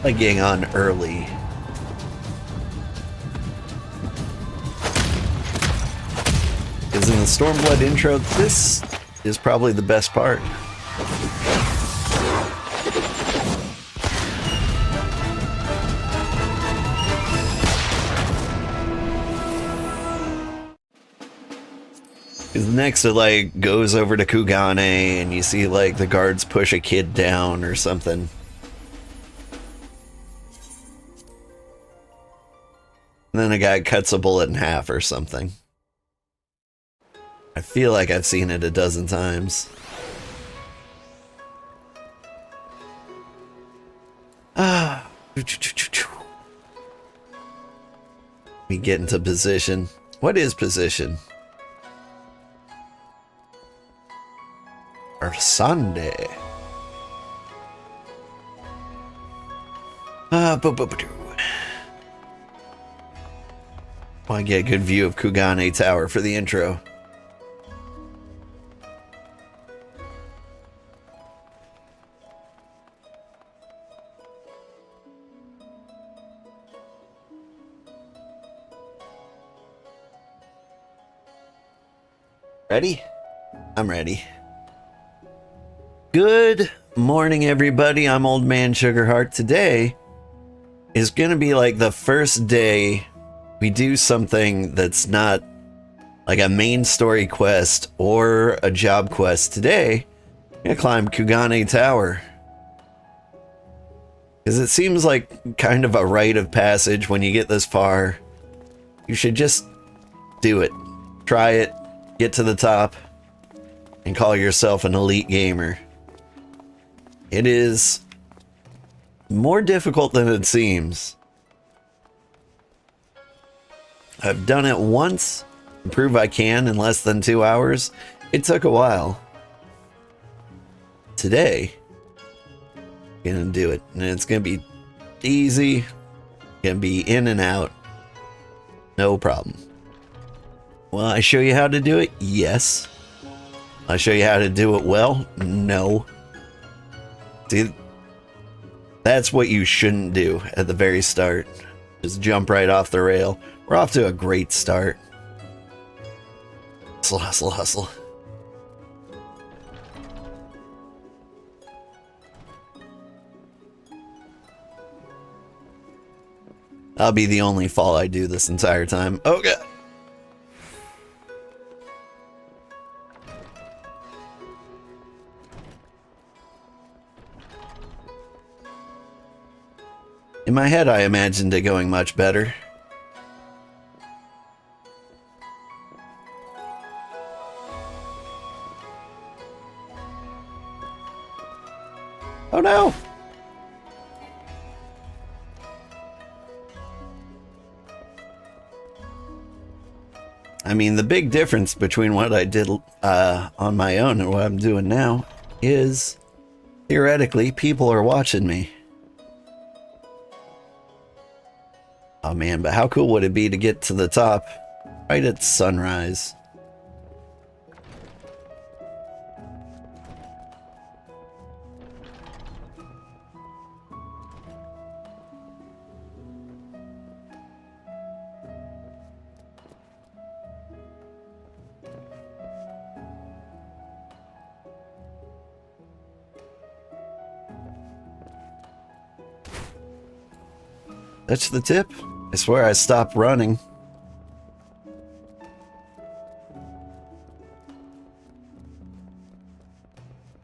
like getting on early. Because in the Stormblood intro, this is probably the best part. Because next it like goes over to Kugane and you see like the guards push a kid down or something. And then a guy cuts a bullet in half or something. I feel like I've seen it a dozen times. Ah. We get into position. What is position? Or Sunday. Want to get a good view of Kugane Tower for the intro. Ready? I'm ready. Good morning, everybody. I'm Old Man Sugarheart. Today is going to be like the first day we do something that's not like a main story quest or a job quest. Today, I'm going to climb Kugane Tower. Because it seems like kind of a rite of passage when you get this far. You should just do it. Try it. Get to the top and call yourself an elite gamer. It is more difficult than it seems. I've done it once to prove I can in less than 2 hours. It took a while. Today, I'm gonna do it, and it's gonna be easy. Gonna be in and out, no problem. Will I show you how to do it? Yes. I'll show you how to do it well? No. See, that's what you shouldn't do at the very start. Just jump right off the rail. We're off to a great start. Hustle, hustle, hustle. I'll be the only fall I do this entire time. Oh, God. In my head, I imagined it going much better. Oh no! I mean, the big difference between what I did on my own and what I'm doing now is, theoretically, people are watching me. Oh man, but how cool would it be to get to the top right at sunrise? That's the tip. I swear I stopped running.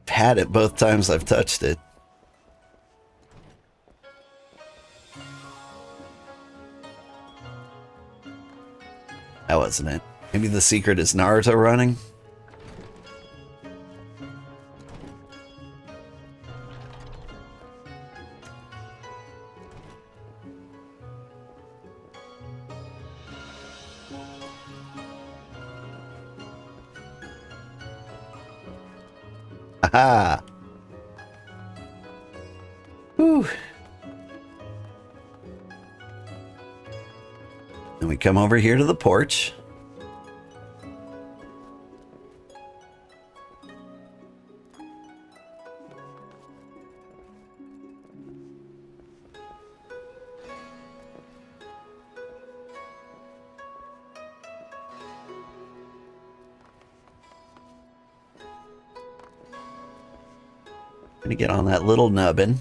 Had it both times I've touched it. That wasn't it. Maybe the secret is Naruto running? Aha! Whew. Then we come over here to the porch. Gonna get on that little nubbin.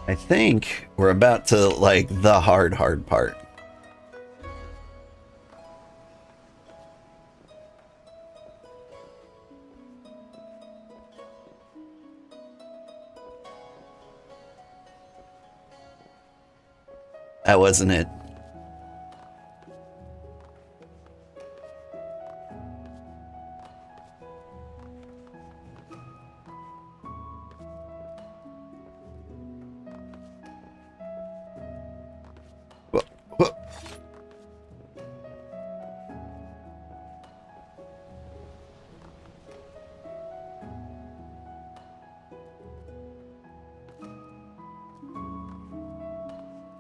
I think we're about to, like, the hard part. That wasn't it.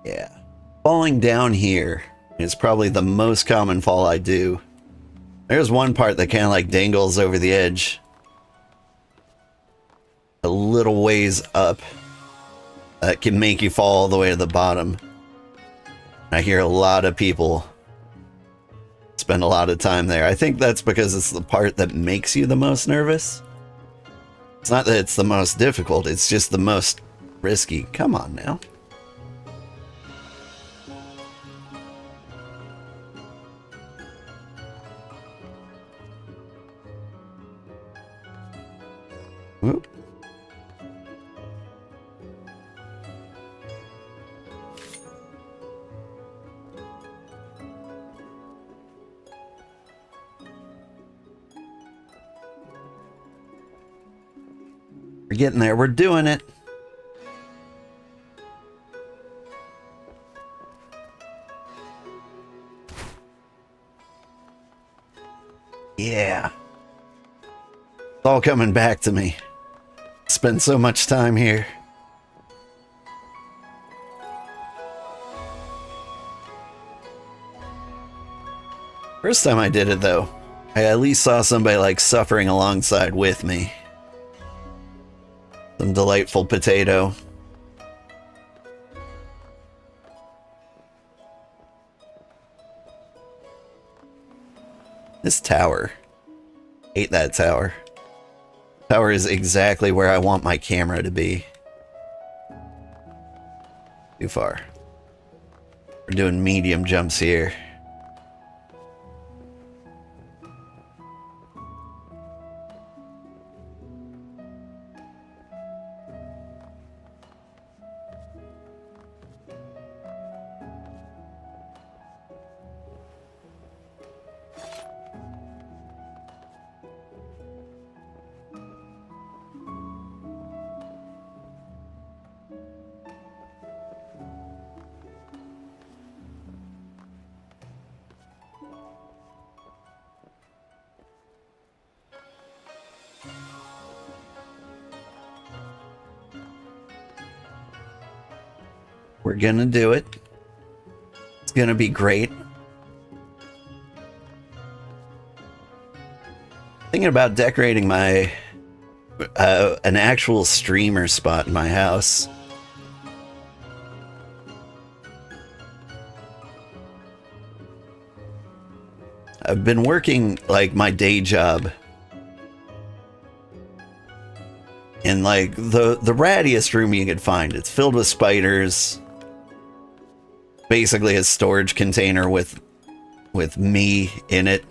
Yeah. Falling down here is probably the most common fall I do. There's one part that kind of like dangles over the edge. A little ways up. That can make you fall all the way to the bottom. I hear a lot of people spend a lot of time there. I think that's because it's the part that makes you the most nervous. It's not that it's the most difficult, it's just the most risky. Come on now. Whoop. We're getting there. We're doing it. Yeah. It's all coming back to me. Spent so much time here. First time I did it, though, I at least saw somebody like suffering alongside with me. Some delightful potato. This tower. Hate that tower. Tower is exactly where I want my camera to be. Too far. We're doing medium jumps here. We're gonna do it. It's gonna be great. Thinking about decorating my an actual streamer spot in my house. I've been working like my day job in like the rattiest room you could find. It's filled with spiders. Basically a storage container with me in it.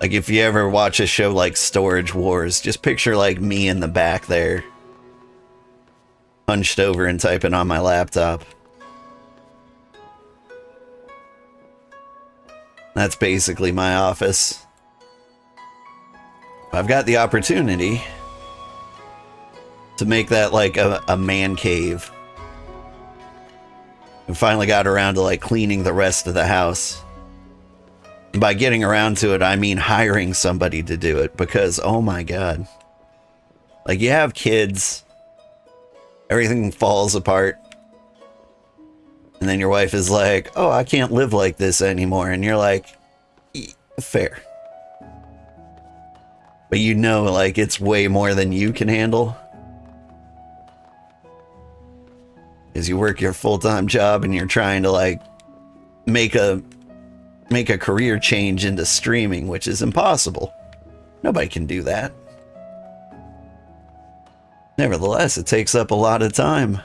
Like if you ever watch a show like Storage Wars, just picture like me in the back there, hunched over and typing on my laptop. That's basically my office. I've got the opportunity to make that like a man cave. And finally got around to like cleaning the rest of the house. And by getting around to it, I mean hiring somebody to do it, because oh my god. Like you have kids, everything falls apart. And then your wife is like, "Oh, I can't live like this anymore." And you're like, "Fair." but you know, like, it's way more than you can handle. As you work your full-time job and you're trying to, like, make a career change into streaming, which is impossible. Nobody can do that. Nevertheless, it takes up a lot of time.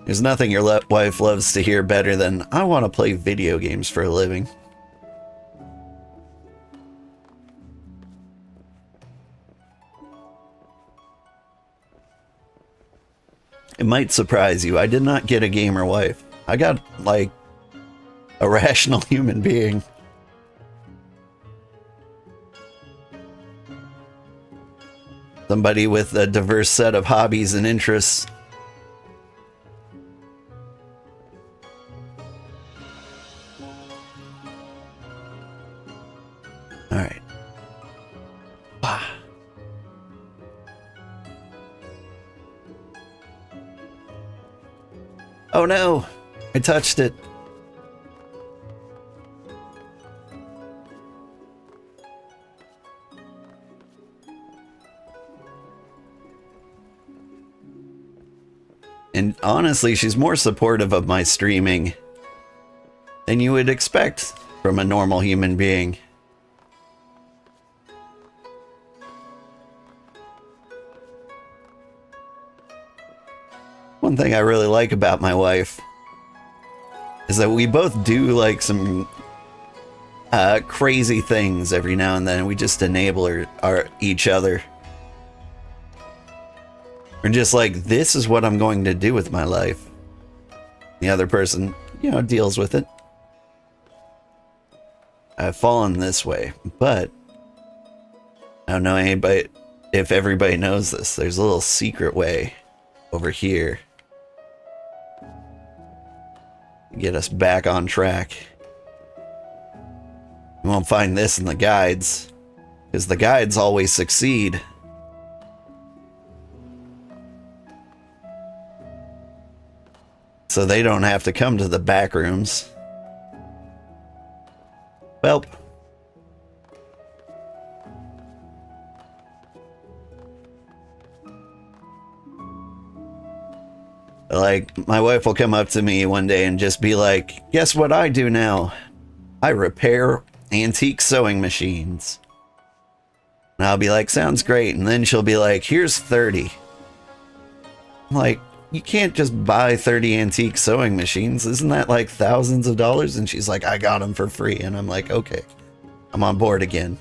There's nothing your wife loves to hear better than, I want to play video games for a living. It might surprise you, I did not get a gamer wife. I got, like, a rational human being. Somebody with a diverse set of hobbies and interests. Alright. Ah. Oh no! I touched it. And honestly, she's more supportive of my streaming than you would expect from a normal human being. One thing I really like about my wife is that we both do like some crazy things every now and then. We just enable each other. We're just like, this is what I'm going to do with my life. The other person, you know, deals with it. I've fallen this way, but I don't know anybody, if everybody knows this. There's a little secret way over here to get us back on track. You won't find this in the guides, because the guides always succeed. So they don't have to come to the back rooms. Welp. Like, my wife will come up to me one day and just be like, guess what I do now? I repair antique sewing machines. And I'll be like, sounds great. And then she'll be like, here's 30. I'm like, you can't just buy 30 antique sewing machines. Isn't that like thousands of dollars? And she's like, I got them for free. And I'm like, okay, I'm on board again.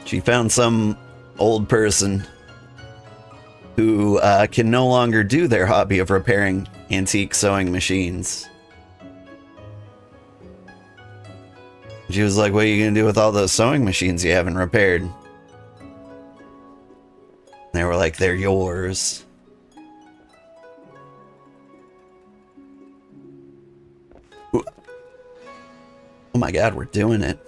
She found some old person who can no longer do their hobby of repairing antique sewing machines. She was like, what are you going to do with all those sewing machines you haven't repaired? And they were like, they're yours. Ooh. Oh my God, we're doing it.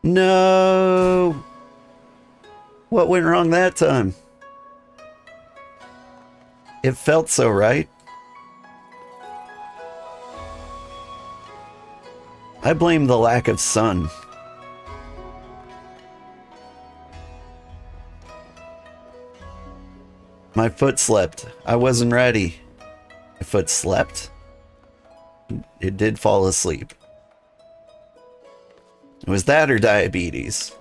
No! What went wrong that time? It felt so right. I blame the lack of sun. My foot slept. I wasn't ready. My foot slept. It did fall asleep. It was that or diabetes.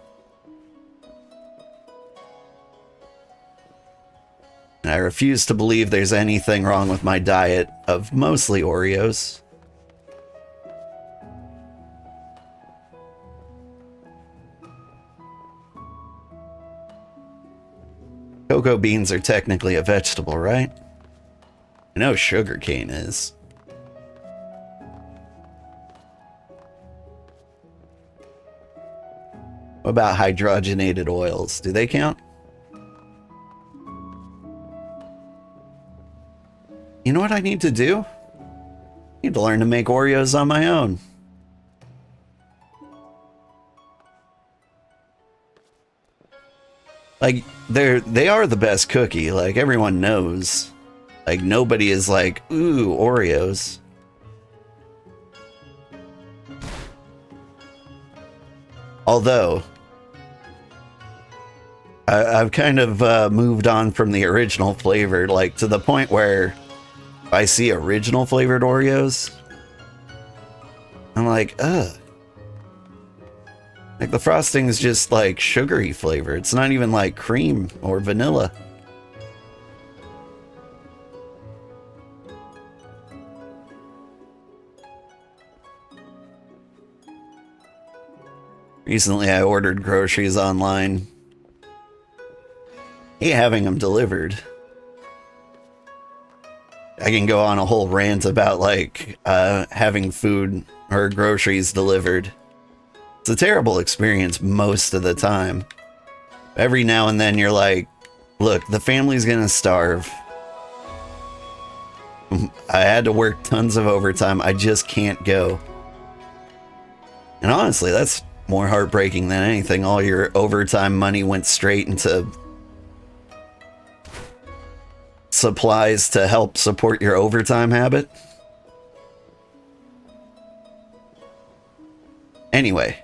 And I refuse to believe there's anything wrong with my diet of mostly Oreos. Cocoa beans are technically a vegetable, right? I know sugarcane is. What about hydrogenated oils? Do they count? You know what I need to do? I need to learn to make Oreos on my own. Like, they are the best cookie. Like, everyone knows. Like, nobody is like, ooh, Oreos. Although, I've kind of moved on from the original flavor, like, to the point where I see original flavored Oreos, I'm like, ugh. Like, the frosting is just, like, sugary flavor. It's not even, like, cream or vanilla. Recently, I ordered groceries online. Hate having them delivered. I can go on a whole rant about, like, having food or groceries delivered. It's a terrible experience most of the time. Every now and then you're like, look, the family's gonna starve. I had to work tons of overtime. I just can't go. And honestly, that's more heartbreaking than anything. All your overtime money went straight into supplies to help support your overtime habit. Anyway,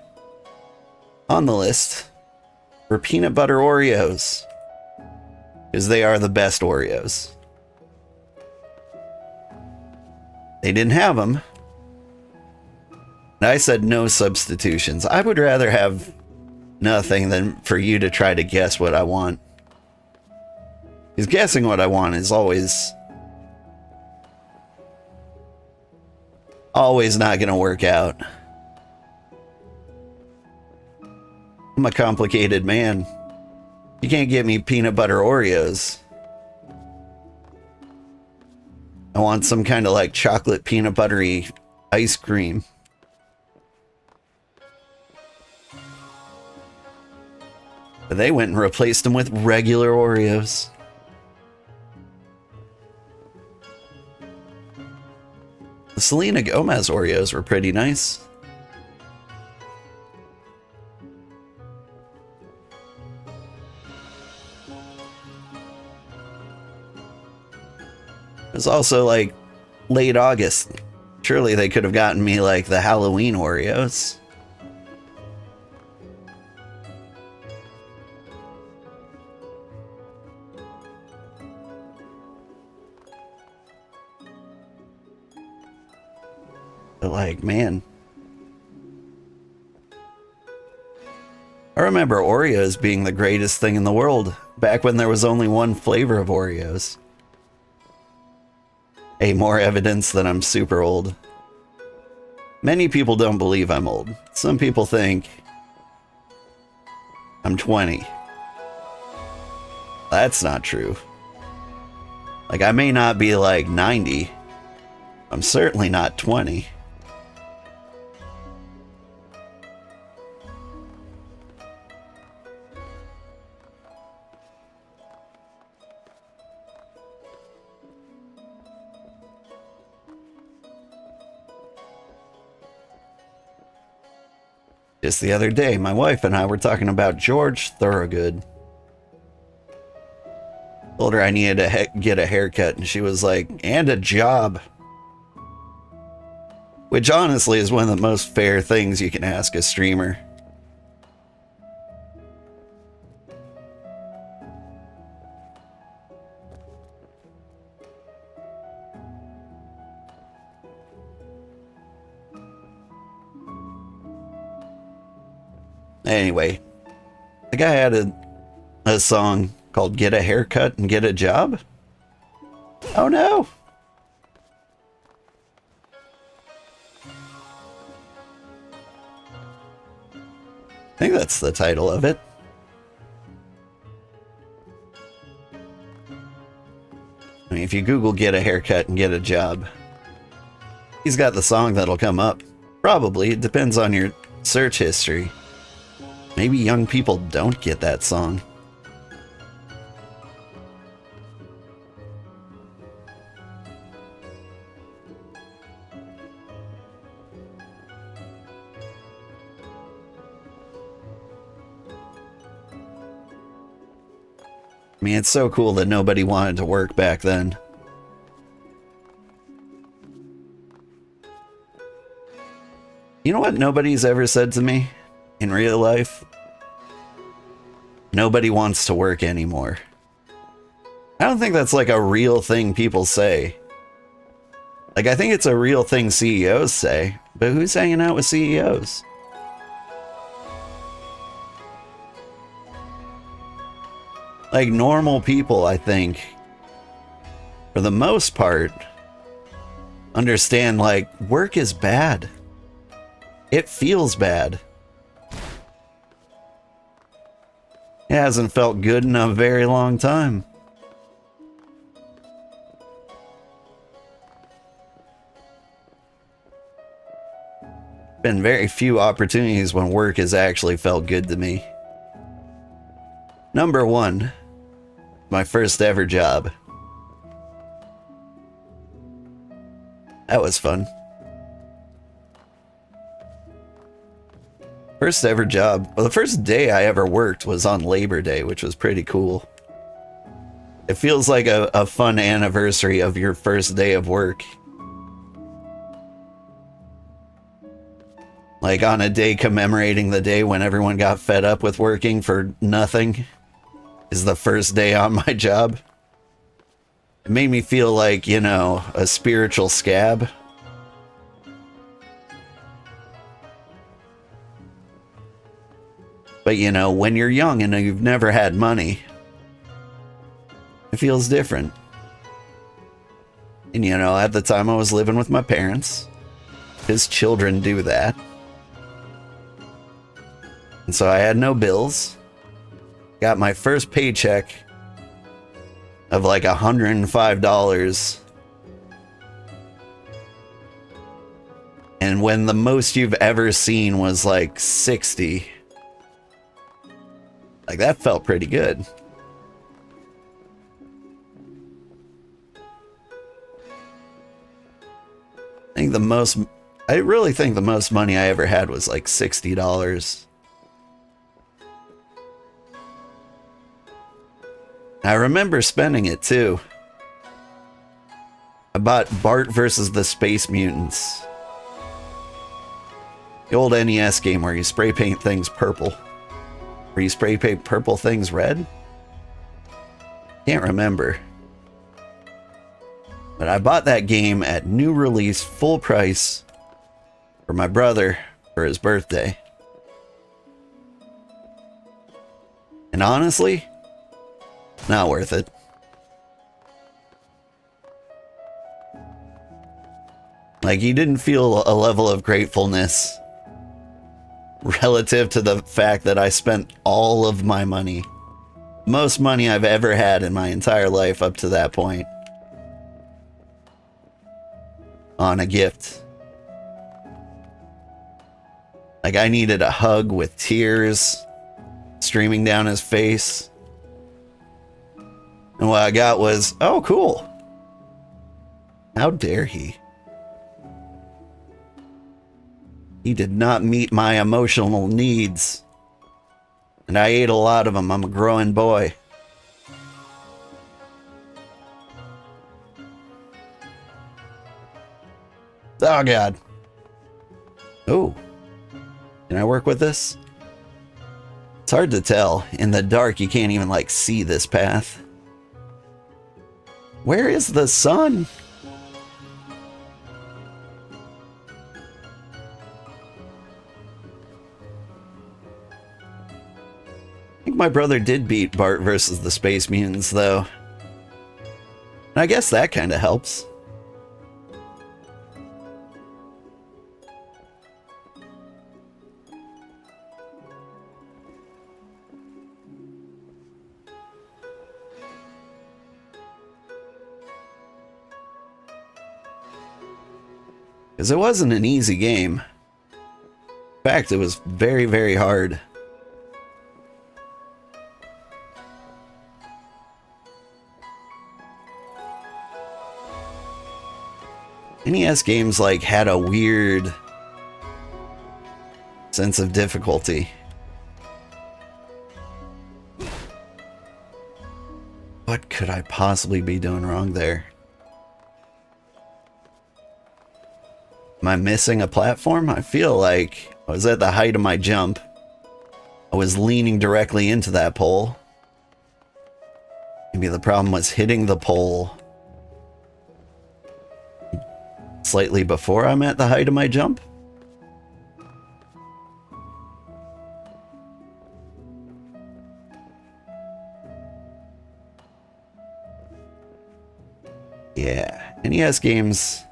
on the list were peanut butter Oreos, because they are the best Oreos. They didn't have them. And I said no substitutions. I would rather have nothing than for you to try to guess what I want. Because guessing what I want is always not going to work out. I'm a complicated man. You can't get me peanut butter Oreos. I want some kind of like chocolate peanut buttery ice cream. But they went and replaced them with regular Oreos. The Selena Gomez Oreos were pretty nice. It was also like late August. Surely they could have gotten me like the Halloween Oreos. But like, man. I remember Oreos being the greatest thing in the world back when there was only one flavor of Oreos. Hey, more evidence that I'm super old. Many people don't believe I'm old. Some people think I'm 20. That's not true. Like, I may not be like 90. I'm certainly not 20. Just the other day, my wife and I were talking about George Thorogood. Told her I needed to get a haircut, and she was like, and a job. Which honestly is one of the most fair things you can ask a streamer. Anyway, the guy had a song called Get a Haircut and Get a Job? Oh no! I think that's the title of it. I mean, if you Google Get a Haircut and Get a Job, he's got the song that'll come up. Probably. It depends on your search history. Maybe young people don't get that song. I mean, it's so cool that nobody wanted to work back then. You know what nobody's ever said to me in real life? Nobody wants to work anymore. I don't think that's like a real thing people say. Like, I think it's a real thing CEOs say, but who's hanging out with CEOs? Like, normal people, I think, for the most part, understand, like, work is bad. It feels bad. It hasn't felt good in a very long time. Been very few opportunities when work has actually felt good to me. Number one, my first ever job. That was fun. First ever job. Well, the first day I ever worked was on Labor Day, which was pretty cool. It feels like a fun anniversary of your first day of work. Like on a day commemorating the day when everyone got fed up with working for nothing is the first day on my job. It made me feel like, you know, a spiritual scab. But, you know, when you're young and you've never had money, it feels different. And, you know, at the time I was living with my parents. His children do that. And so I had no bills. Got my first paycheck of like $105. And when the most you've ever seen was like 60. Like, that felt pretty good. I really think the most money I ever had was like $60. I remember spending it too. I bought Bart versus the Space Mutants. The old NES game where you spray paint things purple. Or you spray paint purple things red? Can't remember. But I bought that game at new release, full price, for my brother for his birthday. And honestly, not worth it. Like, you didn't feel a level of gratefulness relative to the fact that I spent all of my money, most money I've ever had in my entire life up to that point, on a gift. Like, I needed a hug with tears streaming down his face. And what I got was, oh, cool. How dare he? He did not meet my emotional needs. And I ate a lot of them. I'm a growing boy. Oh, God. Oh. Can I work with this? It's hard to tell. In the dark, you can't even, like, see this path. Where is the sun? I think my brother did beat Bart versus the Space Mutants, though. And I guess that kind of helps. Because it wasn't an easy game. In fact, it was very, very hard. NES games, like, had a weird sense of difficulty. What could I possibly be doing wrong there? Am I missing a platform? I feel like I was at the height of my jump. I was leaning directly into that pole. Maybe the problem was hitting the pole slightly before I'm at the height of my jump. Yeah, NES games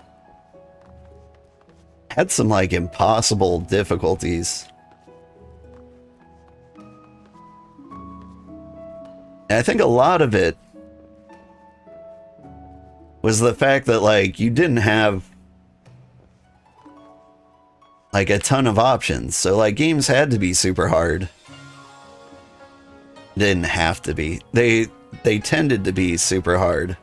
had some like impossible difficulties. And I think a lot of it was the fact that like you didn't have like a ton of options. So like games had to be super hard. Didn't have to be. They tended to be super hard.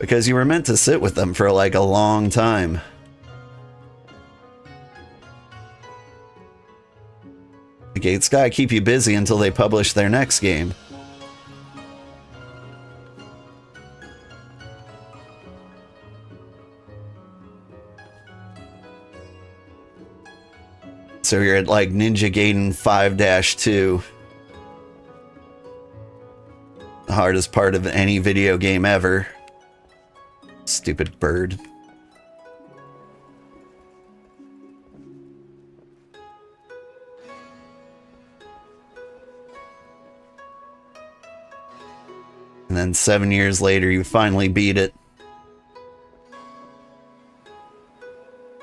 Because you were meant to sit with them for like a long time. Okay, it's gotta keep you busy until they publish their next game. So you're at like Ninja Gaiden 5-2. The hardest part of any video game ever. Stupid bird. And then 7 years later, you finally beat it.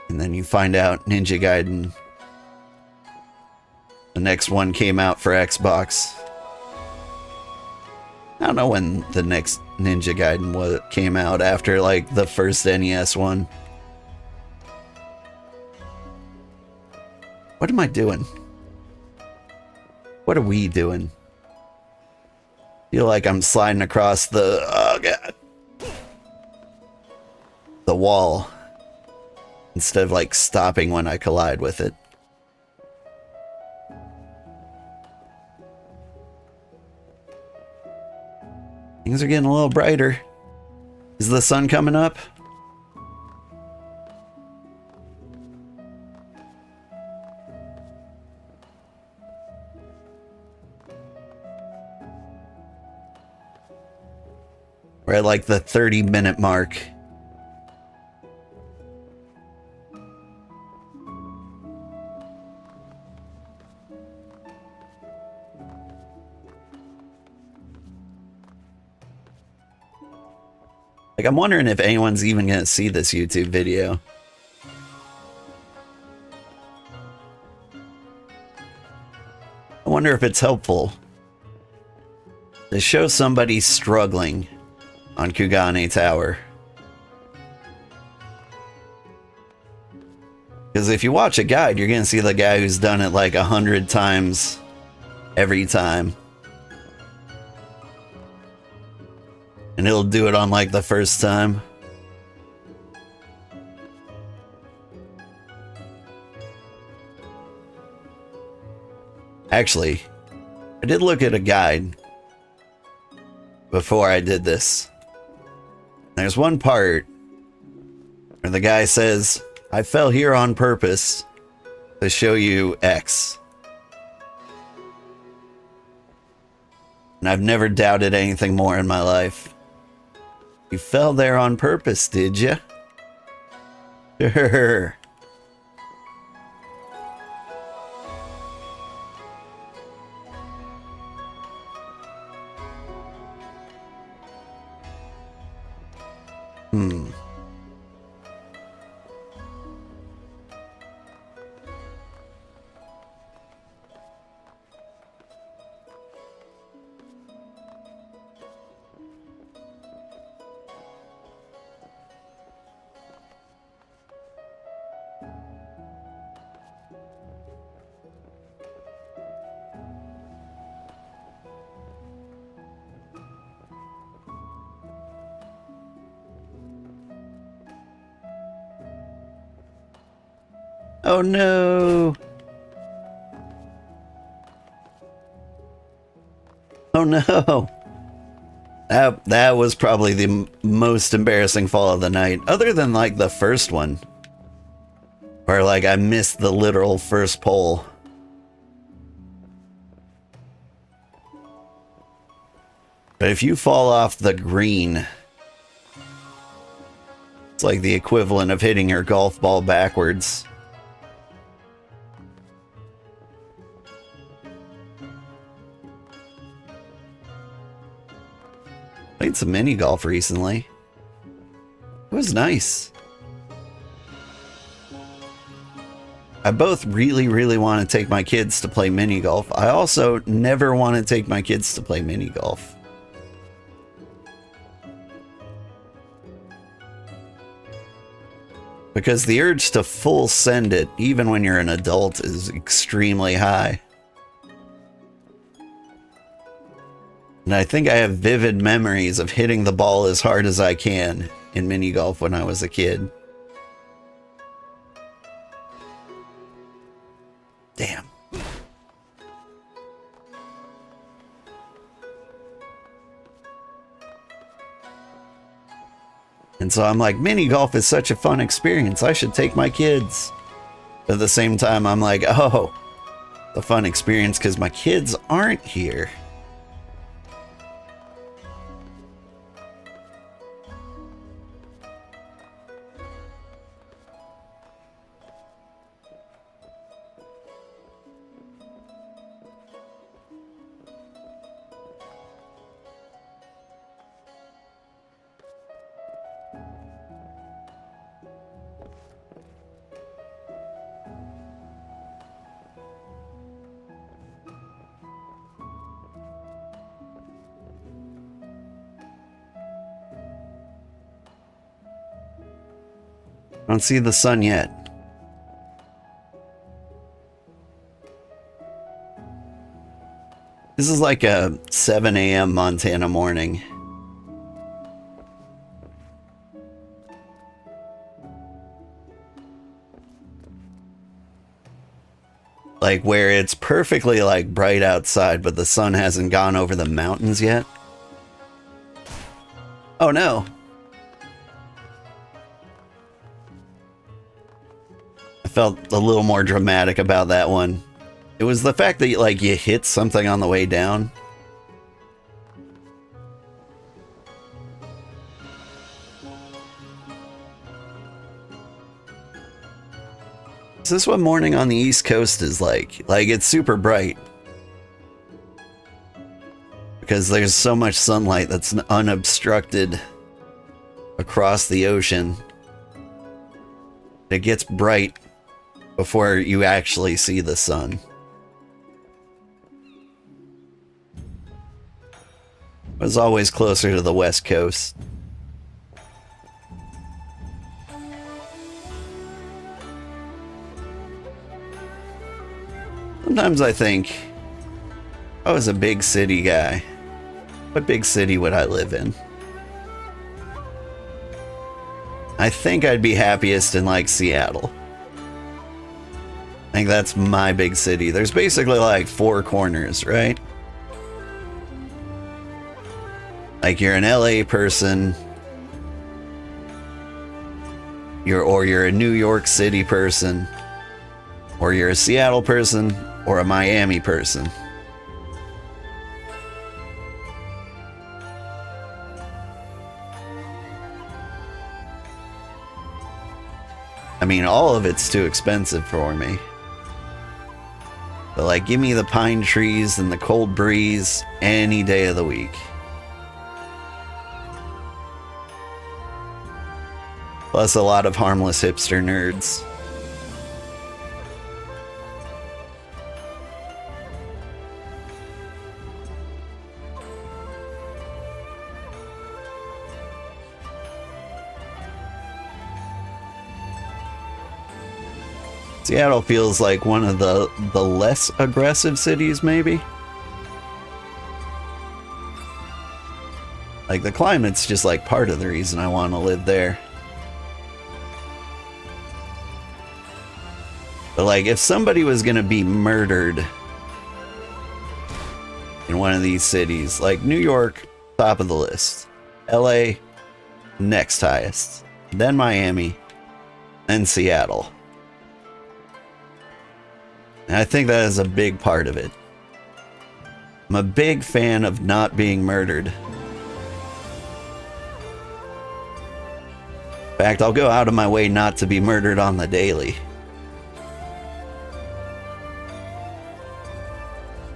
And then you find out Ninja Gaiden. The next one came out for Xbox. I don't know when the next Ninja Gaiden came out after like the first NES one. What am I doing? What are we doing? Feel like I'm sliding across the the wall instead of like stopping when I collide with it. Things are getting a little brighter. Is the sun coming up? We're at like the 30-minute mark. Like, I'm wondering if anyone's even gonna see this YouTube video. I wonder if it's helpful to show somebody struggling on Kugane Tower. Because if you watch a guide, you're gonna see the guy who's done it like 100 times every time. And he'll do it on like the first time. Actually, I did look at a guide before I did this. There's one part where the guy says, I fell here on purpose to show you X. And I've never doubted anything more in my life. You fell there on purpose, did you? Sure. Oh no! Oh no. That was probably the most embarrassing fall of the night, other than like the first one, where like I missed the literal first pole. But if you fall off the green, it's like the equivalent of hitting your golf ball backwards. Played some mini golf recently. It was nice. I both really, really want to take my kids to play mini golf. I also never want to take my kids to play mini golf. Because the urge to full send it, even when you're an adult, is extremely high. And I think I have vivid memories of hitting the ball as hard as I can in mini golf when I was a kid. Damn. And so I'm like, mini golf is such a fun experience. I should take my kids. But at the same time, I'm like, oh, the fun experience because my kids aren't here. I don't see the sun yet. This is like a 7 a.m. Montana morning. Like where it's perfectly like bright outside, but the sun hasn't gone over the mountains yet. Oh no. I felt a little more dramatic about that one. It was the fact that like you hit something on the way down. Is this what morning on the East Coast is like? Like it's super bright. Because there's so much sunlight that's unobstructed across the ocean. It gets bright before you actually see the sun. It was always closer to the West Coast. Sometimes I think, I was a big city guy. What big city would I live in? I think I'd be happiest in like Seattle. I think that's my big city. There's basically like 4 corners, right? Like you're an LA person, you're a New York City person, or you're a Seattle person, or a Miami person. I mean, all of it's too expensive for me. But like, give me the pine trees and the cold breeze any day of the week. Plus a lot of harmless hipster nerds. Seattle feels like one of the less aggressive cities, maybe. Like the climate's just like part of the reason I want to live there. But like if somebody was gonna be murdered in one of these cities. Like New York, top of the list. LA, next highest. Then Miami, then Seattle. And I think that is a big part of it. I'm a big fan of not being murdered. In fact, I'll go out of my way not to be murdered on the daily.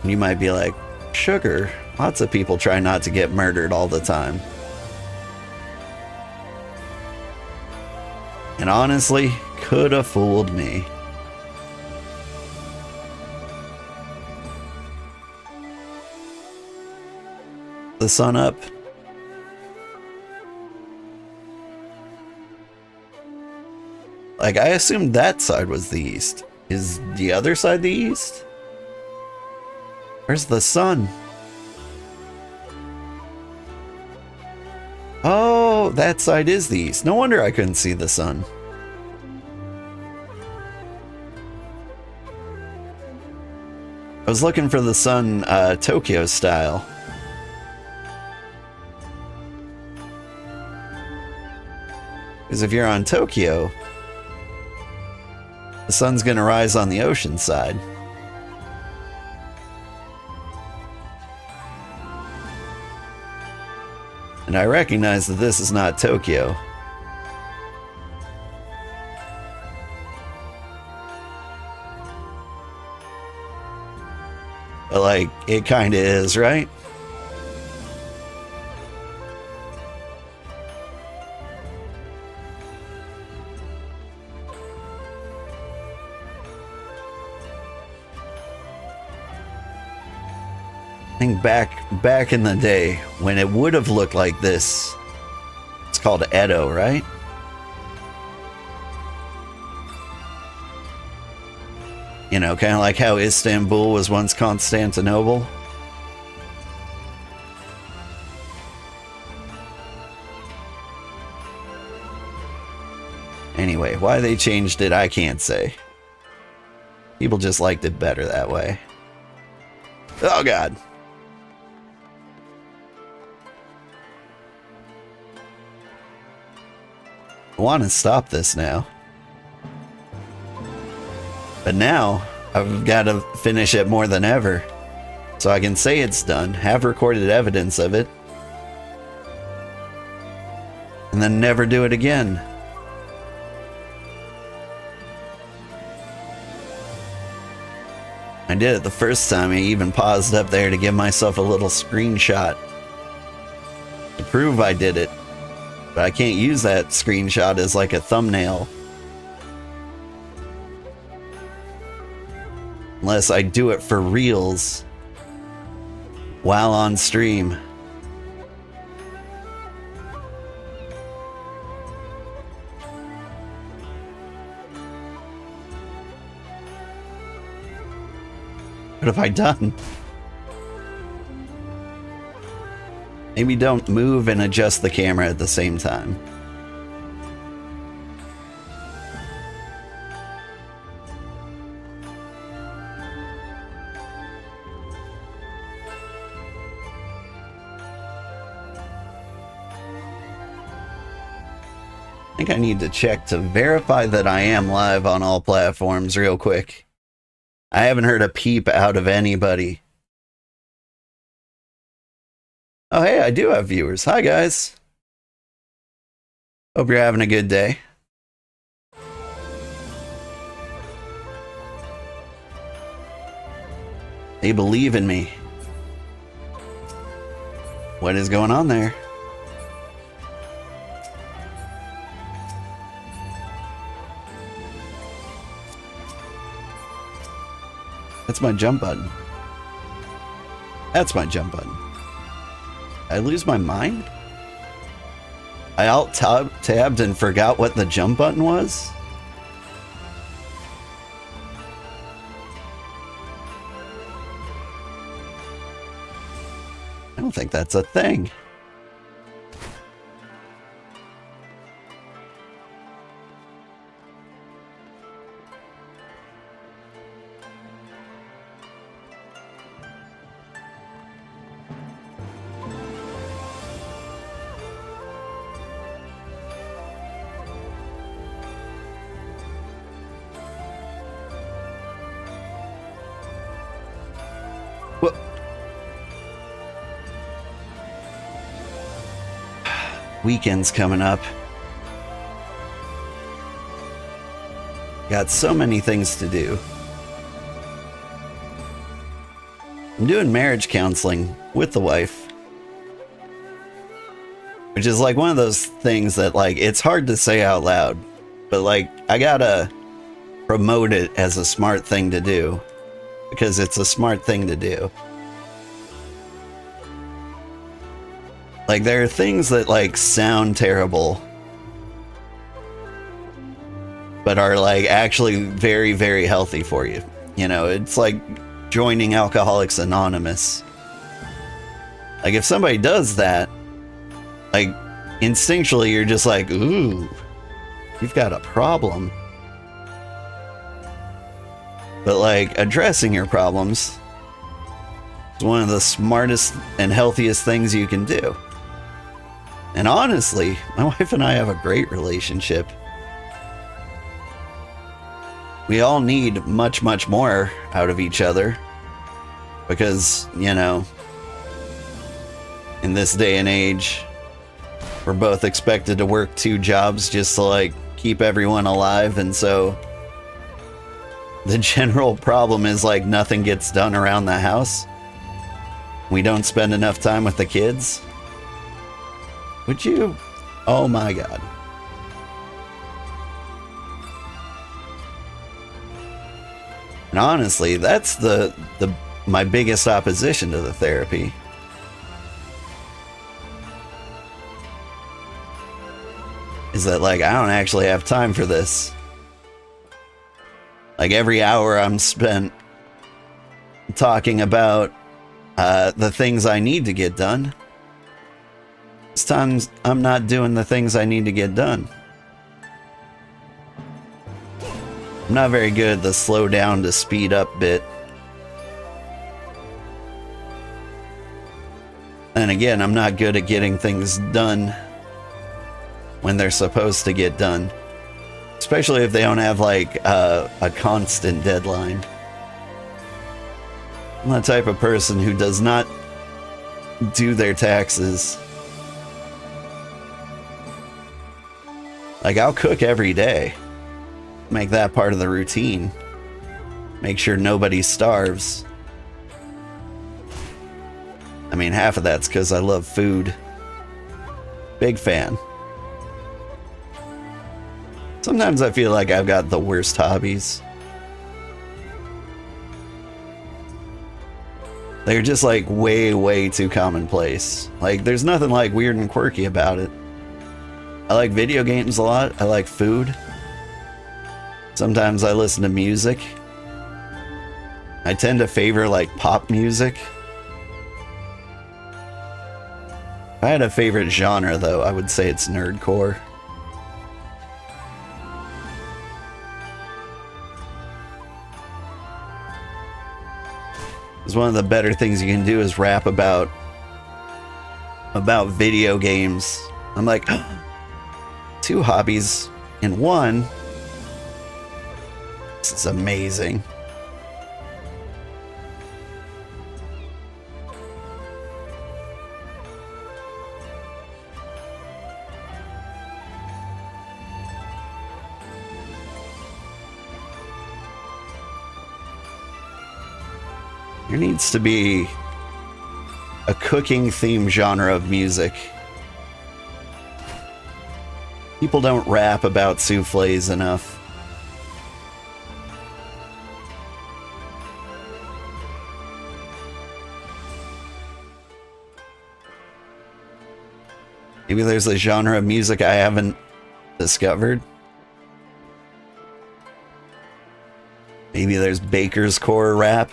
You might be like, Sugar, lots of people try not to get murdered all the time. And honestly, could have fooled me. The sun up. Like, I assumed that side was the east. Is the other side the east? Where's the sun? Oh, that side is the east. No wonder I couldn't see the sun. I was looking for the sun Tokyo style. Because if you're on Tokyo, the sun's gonna rise on the ocean side. And I recognize that this is not Tokyo. But like, it kinda is, right? I think back in the day when it would have looked like this. It's called Edo, right? You know, kind of like how Istanbul was once Constantinople. Anyway, why they changed it, I can't say. People just liked it better that way. Oh God. I want to stop this now. But now, I've got to finish it more than ever. So I can say it's done, have recorded evidence of it, and then never do it again. I did it the first time. I even paused up there to give myself a little screenshot to prove I did it. But I can't use that screenshot as like a thumbnail. Unless I do it for reals while on stream. What have I done? Maybe don't move and adjust the camera at the same time. I think I need to check to verify that I am live on all platforms real quick. I haven't heard a peep out of anybody. Oh, hey, I do have viewers. Hi, guys. Hope you're having a good day. They believe in me. What is going on there? That's my jump button. That's my jump button. Did I lose my mind? I alt-tabbed and forgot what the jump button was? I don't think that's a thing. Whoa. Weekend's coming up. Got so many things to do. I'm doing marriage counseling with the wife, which is like one of those things that like it's hard to say out loud, but like I gotta promote it as a smart thing to do because it's a smart thing to do. Like there are things that like sound terrible but are like actually very, very healthy for you. You know, it's like joining Alcoholics Anonymous. Like if somebody does that, like instinctually you're just like, ooh, you've got a problem. But like addressing your problems is one of the smartest and healthiest things you can do. And honestly, my wife and I have a great relationship. We all need much, much more out of each other because, you know, in this day and age, we're both expected to work 2 jobs just to like keep everyone alive. And so the general problem is like nothing gets done around the house. We don't spend enough time with the kids. Would you? Oh my God. And honestly, that's my biggest opposition to the therapy. Is that like I don't actually have time for this. Like every hour I'm spent talking about the things I need to get done. Sometimes I'm not doing the things I need to get done. I'm not very good at the slow down to speed up bit. And again, I'm not good at getting things done when they're supposed to get done. Especially if they don't have like a constant deadline. I'm the type of person who does not do their taxes. Like I'll cook every day. Make that part of the routine. Make sure nobody starves. I mean, half of that's because I love food. Big fan. Sometimes I feel like I've got the worst hobbies. They're just like way, way too commonplace. Like there's nothing like weird and quirky about it. I like video games a lot. I like food. Sometimes I listen to music. I tend to favor like pop music. If I had a favorite genre though, I would say it's nerdcore. Because one of the better things you can do is rap about video games. I'm like, 2 hobbies in one. This is amazing. There needs to be a cooking theme genre of music. People don't rap about soufflés enough. Maybe there's a genre of music I haven't discovered. Maybe there's baker's core rap.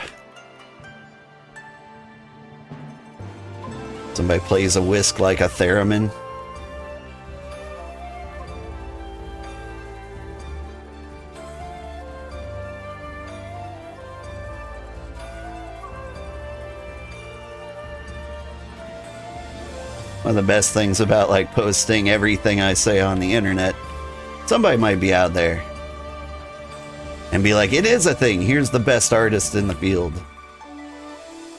Somebody plays a whisk like a theremin. One of the best things about like posting everything I say on the internet, somebody might be out there and be like, it is a thing. Here's the best artist in the field.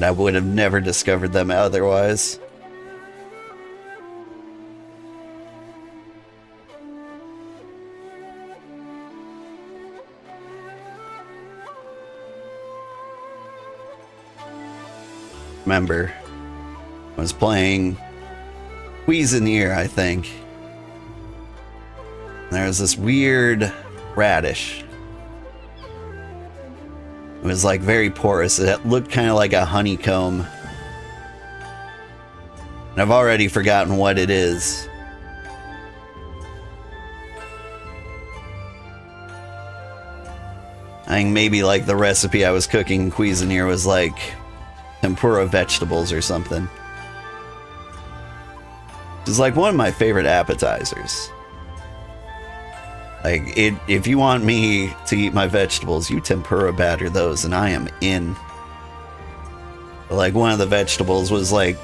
I would have never discovered them otherwise. Remember, I was playing Cuisinier, I think. There was this weird radish. It was like very porous. It looked kind of like a honeycomb. And I've already forgotten what it is. I think maybe like the recipe I was cooking in Cuisinier was like tempura vegetables or something. It's like one of my favorite appetizers. Like, if you want me to eat my vegetables, you tempura batter those and I am in. But like one of the vegetables was like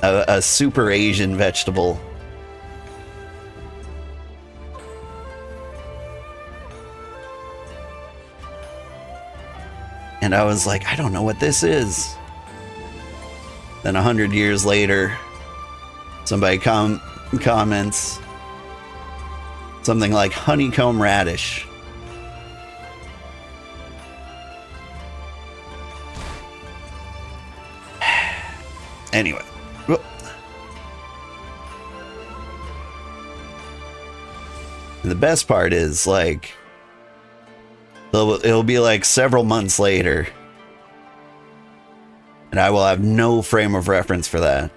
a super Asian vegetable. And I was like, I don't know what this is. Then 100 years later, somebody comments something like honeycomb radish. Anyway. And the best part is, like, it'll be like several months later, and I will have no frame of reference for that.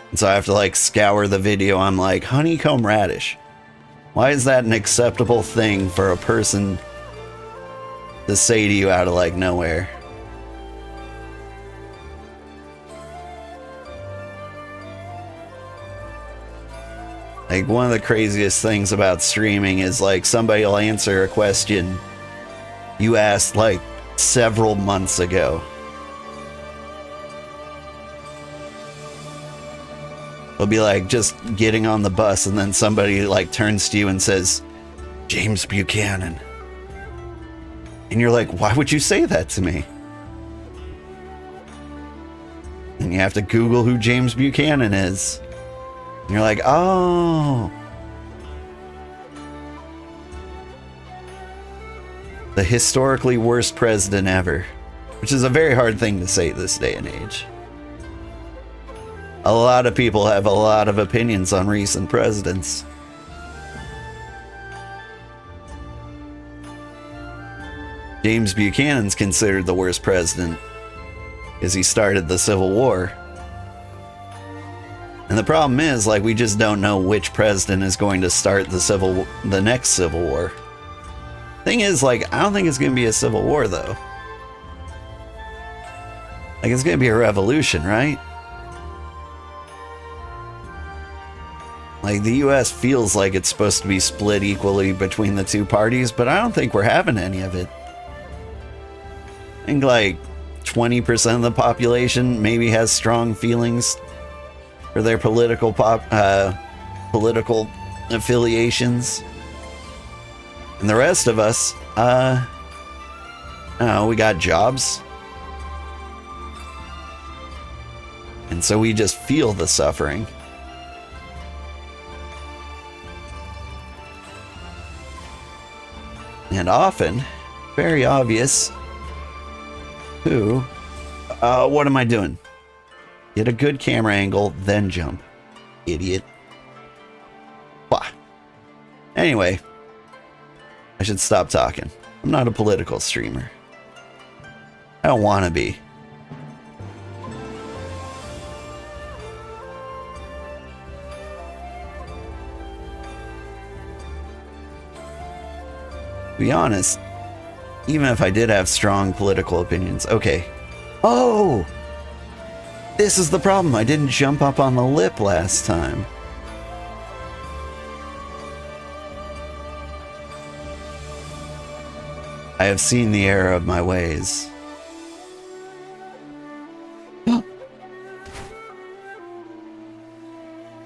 And so I have to like scour the video. I'm like, honeycomb radish. Why is that an acceptable thing for a person to say to you out of like nowhere? Like, one of the craziest things about streaming is like somebody will answer a question you asked like several months ago. It'll be like just getting on the bus and then somebody like turns to you and says, James Buchanan. And you're like, why would you say that to me? And you have to Google who James Buchanan is. And you're like, oh. The historically worst president ever. Which is a very hard thing to say this day and age. A lot of people have a lot of opinions on recent presidents. James Buchanan's considered the worst president because he started the Civil War. And the problem is, like, we just don't know which president is going to start the next Civil War. Thing is, like, I don't think it's going to be a civil war, though. Like, it's going to be a revolution, right? Like, the US feels like it's supposed to be split equally between the two parties, but I don't think we're having any of it. I think, like, 20% of the population maybe has strong feelings for their political affiliations. And the rest of us, we got jobs. And so we just feel the suffering. And often, very obvious, what am I doing? Get a good camera angle, then jump. Idiot. Bah. Anyway, I should stop talking. I'm not a political streamer. I don't want to be. To be honest, even if I did have strong political opinions, okay. Oh! This is the problem. I didn't jump up on the lip last time. I have seen the error of my ways. Why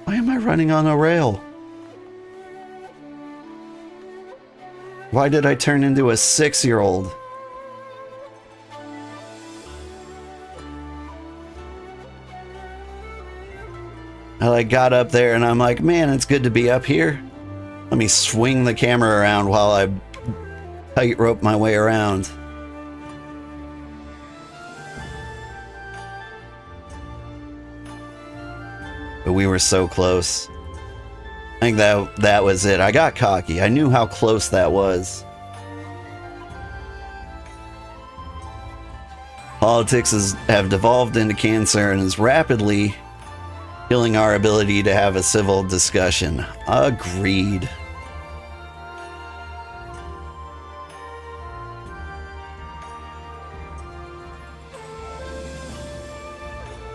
am I running on a rail? Why did I turn into a 6-year-old? I like got up there and I'm like, man, it's good to be up here. Let me swing the camera around while I tightrope my way around. But we were so close. I think that was it. I got cocky. I knew how close that was. Politics have devolved into cancer and is rapidly killing our ability to have a civil discussion. Agreed.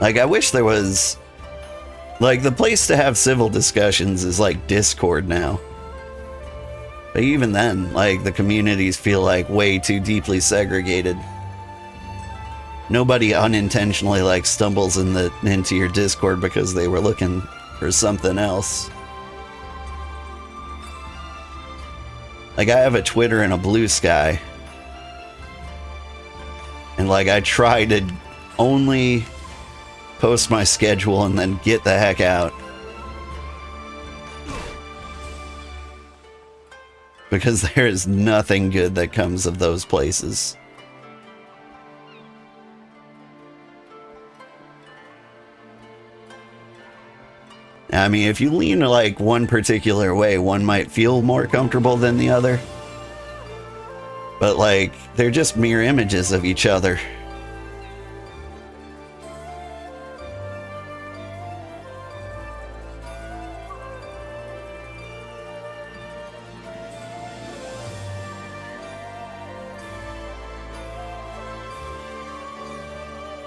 Like, I wish there was... Like, the place to have civil discussions is like Discord now. But even then, like, the communities feel like way too deeply segregated. Nobody unintentionally like stumbles into your Discord because they were looking for something else. Like, I have a Twitter and a Blue Sky. And like, I try to only post my schedule and then get the heck out. Because there is nothing good that comes of those places. I mean, if you lean like one particular way, one might feel more comfortable than the other. But like, they're just mirror images of each other.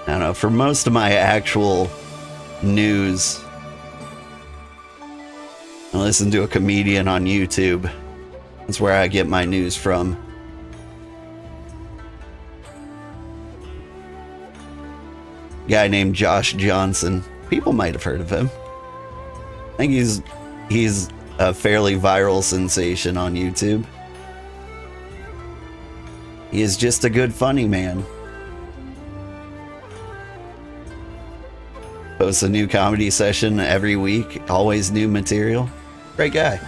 I don't know, for most of my actual news, I listen to a comedian on YouTube. That's where I get my news from. A guy named Josh Johnson. People might have heard of him. I think he's a fairly viral sensation on YouTube. He is just a good funny man. Posts a new comedy session every week, always new material. Great guy.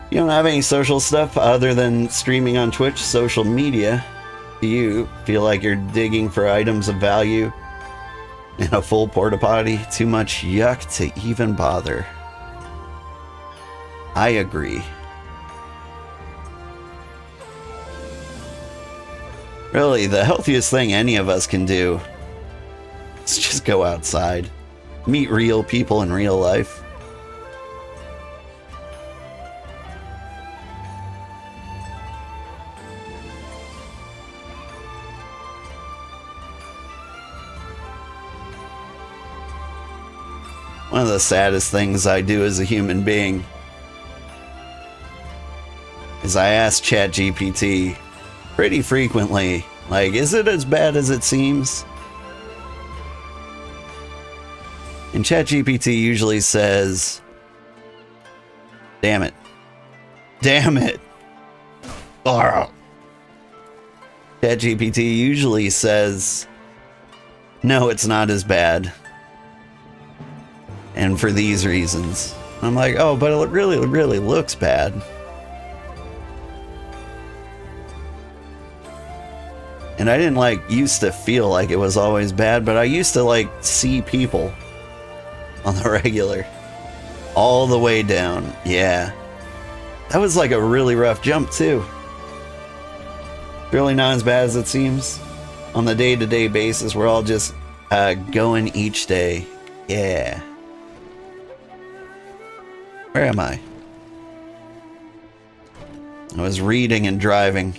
You don't have any social stuff other than streaming on Twitch, social media? Do you feel like you're digging for items of value in a full porta potty? Too much yuck to even bother. I agree. Really, the healthiest thing any of us can do is just go outside. Meet real people in real life. One of the saddest things I do as a human being is I ask ChatGPT pretty frequently, like, is it as bad as it seems? And ChatGPT usually says, damn it. Damn it. ChatGPT usually says, no, it's not as bad. And for these reasons. I'm like, oh, but it really looks bad. And I didn't like used to feel like it was always bad, but I used to like see people on the regular all the way down. Yeah. That was like a really rough jump too. Really not as bad as it seems. On the day-to-day basis, we're all just going each day. Yeah. Where am I? I was reading and driving.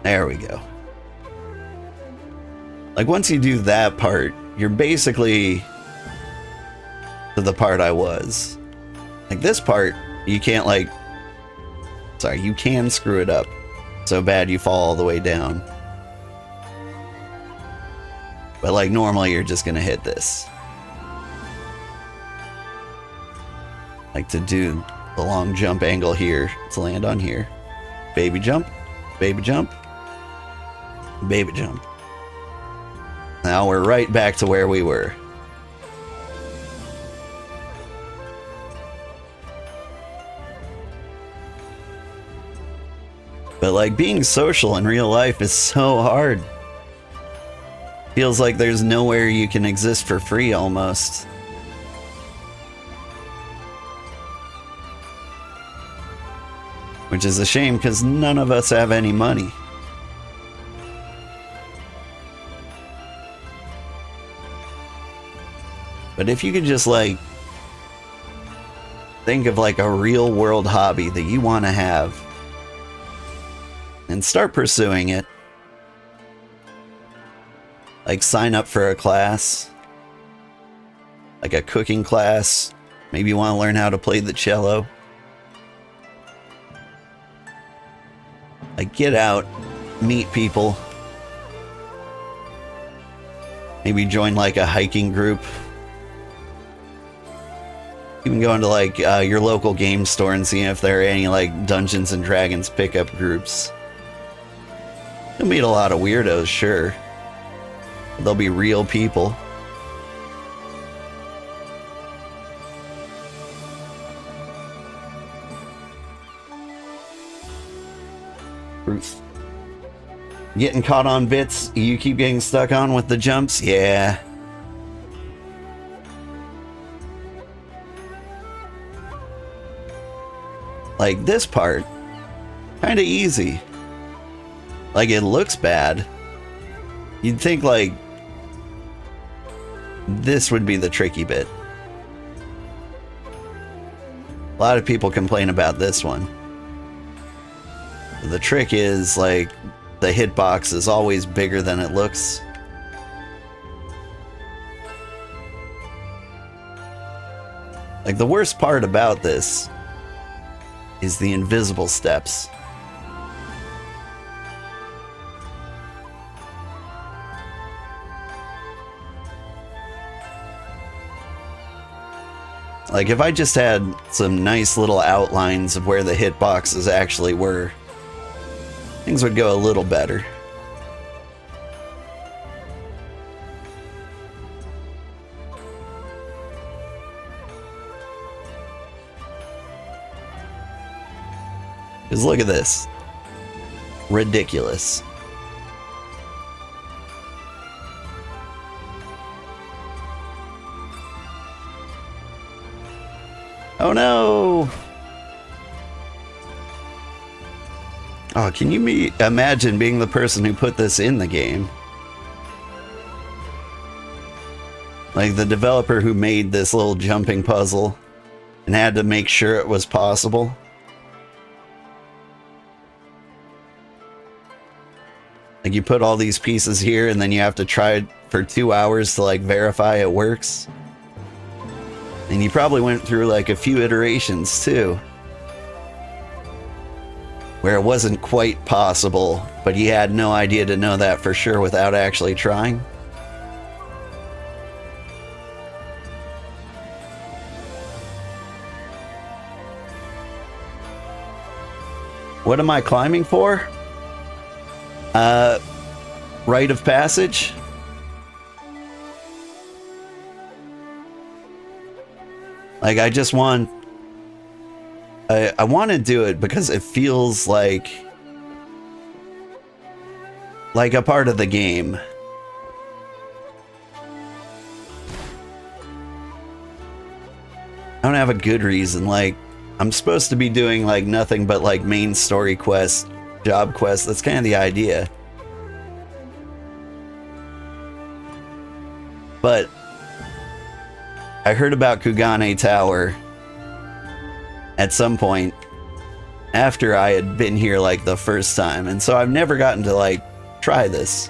There we go. Like, once you do that part, you're basically to the part I was. Like, this part, you can't, like, Sorry, you can screw it up so bad you fall all the way down. But like normally you're just gonna hit this. Like to do the long jump angle here, to land on here. Baby jump, baby jump, baby jump. Now we're right back to where we were. But like being social in real life is so hard. Feels like there's nowhere you can exist for free almost. Which is a shame because none of us have any money. But if you could just like think of like a real world hobby that you want to have and start pursuing it. Like sign up for a class, like a cooking class. Maybe you want to learn how to play the cello. Like get out, meet people. Maybe join like a hiking group. Even go into like your local game store and see if there are any like Dungeons and Dragons pickup groups. You'll meet a lot of weirdos, sure. They'll be real people. Proof. Getting caught on bits you keep getting stuck on with the jumps? Yeah. Like this part, kind of easy. Like it looks bad. You'd think like this would be the tricky bit. A lot of people complain about this one. The trick is like the hitbox is always bigger than it looks. Like the worst part about this is the invisible steps. Like if I just had some nice little outlines of where the hitboxes actually were, things would go a little better. Because look at this. Ridiculous. Oh no! Oh, can you imagine being the person who put this in the game? Like the developer who made this little jumping puzzle and had to make sure it was possible. Like you put all these pieces here and then you have to try it for 2 hours to like verify it works. And you probably went through like a few iterations too, where it wasn't quite possible, but you had no idea to know that for sure without actually trying. What am I climbing for? Rite of passage? Like I just want I want to do it because it feels like a part of the game. I don't have a good reason. Like I'm supposed to be doing like nothing but like main story quests, job quests. That's kind of the idea. But I heard about Kugane Tower at some point after I had been here like the first time, and so I've never gotten to like try this.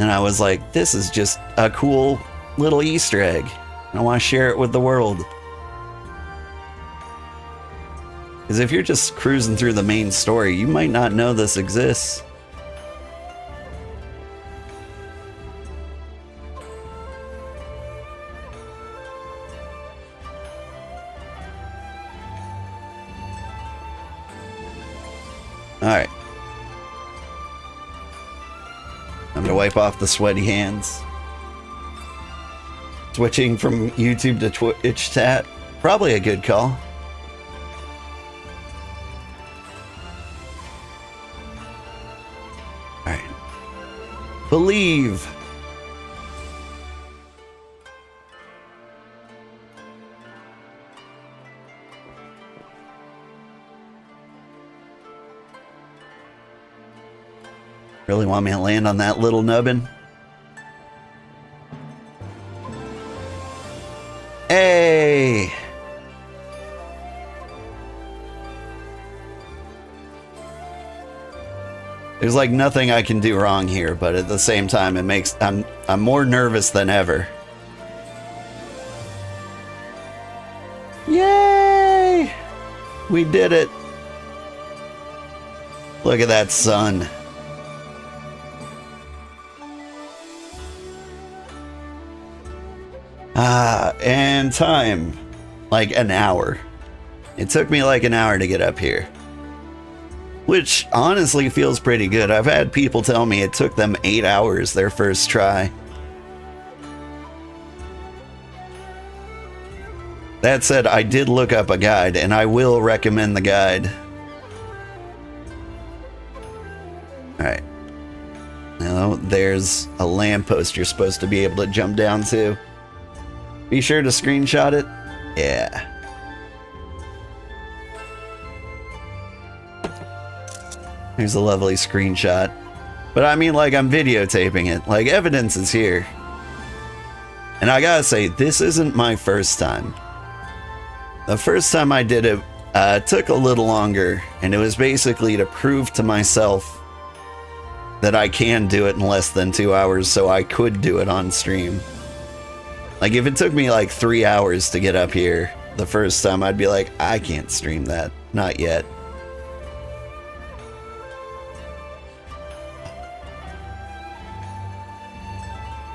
And I was like, this is just a cool little Easter egg. I want to share it with the world. Because if you're just cruising through the main story, you might not know this exists. Alright. I'm gonna wipe off the sweaty hands. Switching from YouTube to Twitch chat. Probably a good call. Alright. Believe. Really want me to land on that little nubbin? Hey! There's like nothing I can do wrong here, but at the same time it makes I'm more nervous than ever. Yay! We did it. Look at that sun. And time, like an hour. It took me like an hour to get up here, which honestly feels pretty good. I've had people tell me it took them 8 hours their first try. That said, I did look up a guide, and I will recommend the guide. Alright. Now, there's a lamppost you're supposed to be able to jump down to. Be sure to screenshot it. Yeah. Here's a lovely screenshot. But I mean, like, I'm videotaping it. Like, evidence is here. And I gotta say, this isn't my first time. The first time I did it took a little longer, and it was basically to prove to myself that I can do it in less than 2 hours, so I could do it on stream. Like, if it took me like 3 hours to get up here the first time, I'd be like, I can't stream that. Not yet.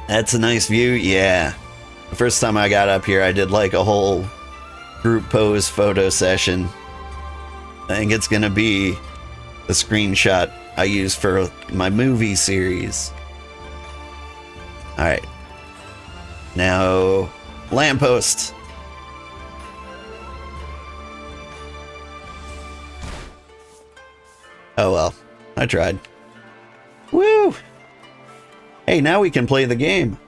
That's a nice view, yeah. The first time I got up here, I did like a whole group pose photo session. I think it's gonna be the screenshot I use for my movie series. Alright. Now, lamppost. Oh well, I tried. Woo! Hey, now we can play the game.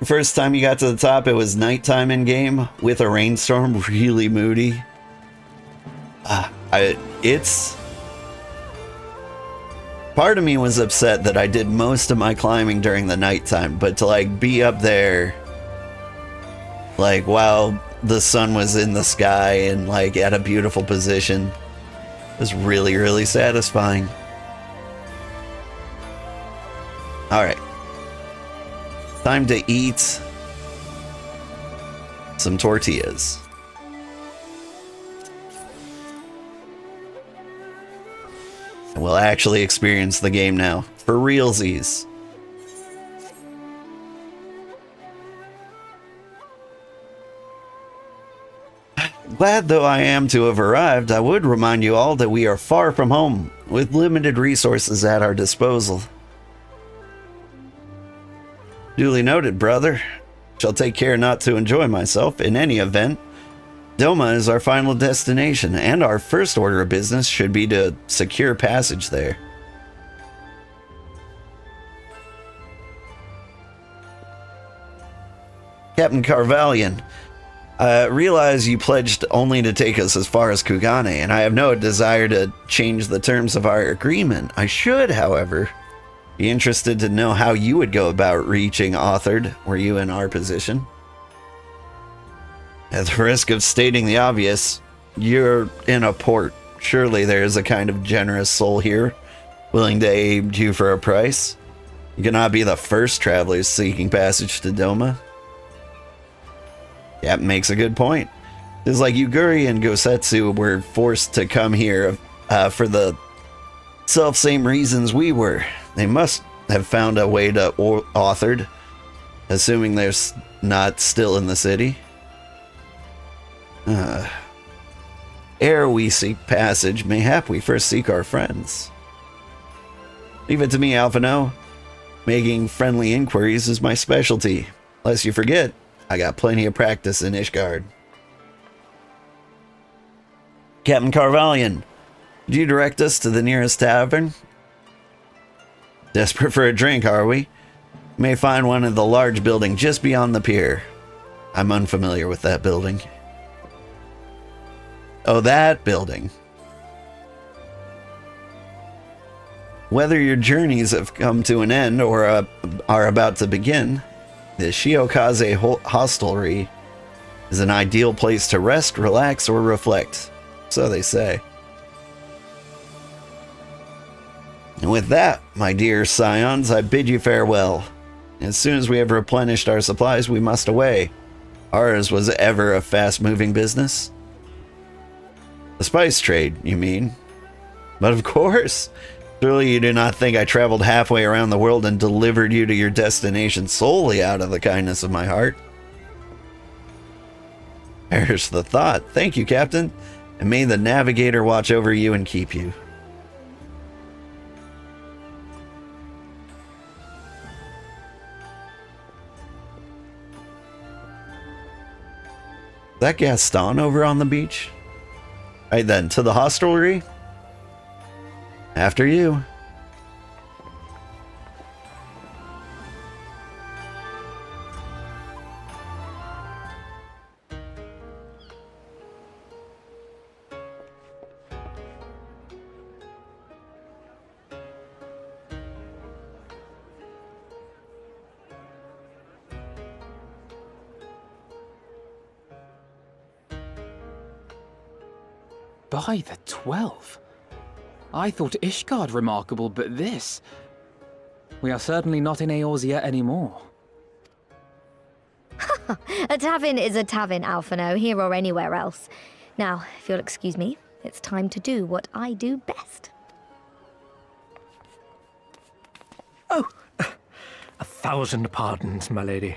The first time you got to the top, it was nighttime in game with a rainstorm, really moody. It's... Part of me was upset that I did most of my climbing during the nighttime, but to like be up there, like while the sun was in the sky and like at a beautiful position, was really, really satisfying. Alright. Time to eat some tortillas. And we'll actually experience the game now. For realsies. Glad though I am to have arrived, I would remind you all that we are far from home, with limited resources at our disposal. Duly noted, brother. Shall take care not to enjoy myself in any event. Doma is our final destination, and our first order of business should be to secure passage there. Captain Carvalian, I realize you pledged only to take us as far as Kugane, and I have no desire to change the terms of our agreement. I should, however, be interested to know how you would go about reaching Authard, were you in our position. At the risk of stating the obvious, you're in a port. Surely there is a kind of generous soul here, willing to aid you for a price. You cannot be the first travelers seeking passage to Doma. That makes a good point. It's like Yuguri and Gosetsu were forced to come here for the self-same reasons we were. They must have found a way to authored, assuming they're not still in the city. Ere we seek passage, mayhap we first seek our friends. Leave it to me, Alphino. Making friendly inquiries is my specialty. Lest you forget, I got plenty of practice in Ishgard. Captain Carvalion, would you direct us to the nearest tavern? Desperate for a drink, are we? May find one in the large building just beyond the pier. I'm unfamiliar with that building. Oh, that building. Whether your journeys have come to an end or are about to begin, the Shiokaze hostelry is an ideal place to rest, relax, or reflect. So they say. And with that, my dear scions, I bid you farewell. As soon as we have replenished our supplies, we must away. Ours was ever a fast-moving business. The spice trade, you mean? But of course. Surely you do not think I traveled halfway around the world and delivered you to your destination solely out of the kindness of my heart. There's the thought. Thank you, Captain. And may the navigator watch over you and keep you. Is that Gaston over on the beach? Right then, to the hostelry? After you. By the 12. I thought Ishgard remarkable, but this... We are certainly not in Eorzea anymore. A tavern is a tavern, Alphino, here or anywhere else. Now, if you'll excuse me, it's time to do what I do best. Oh, 1,000 pardons, my lady.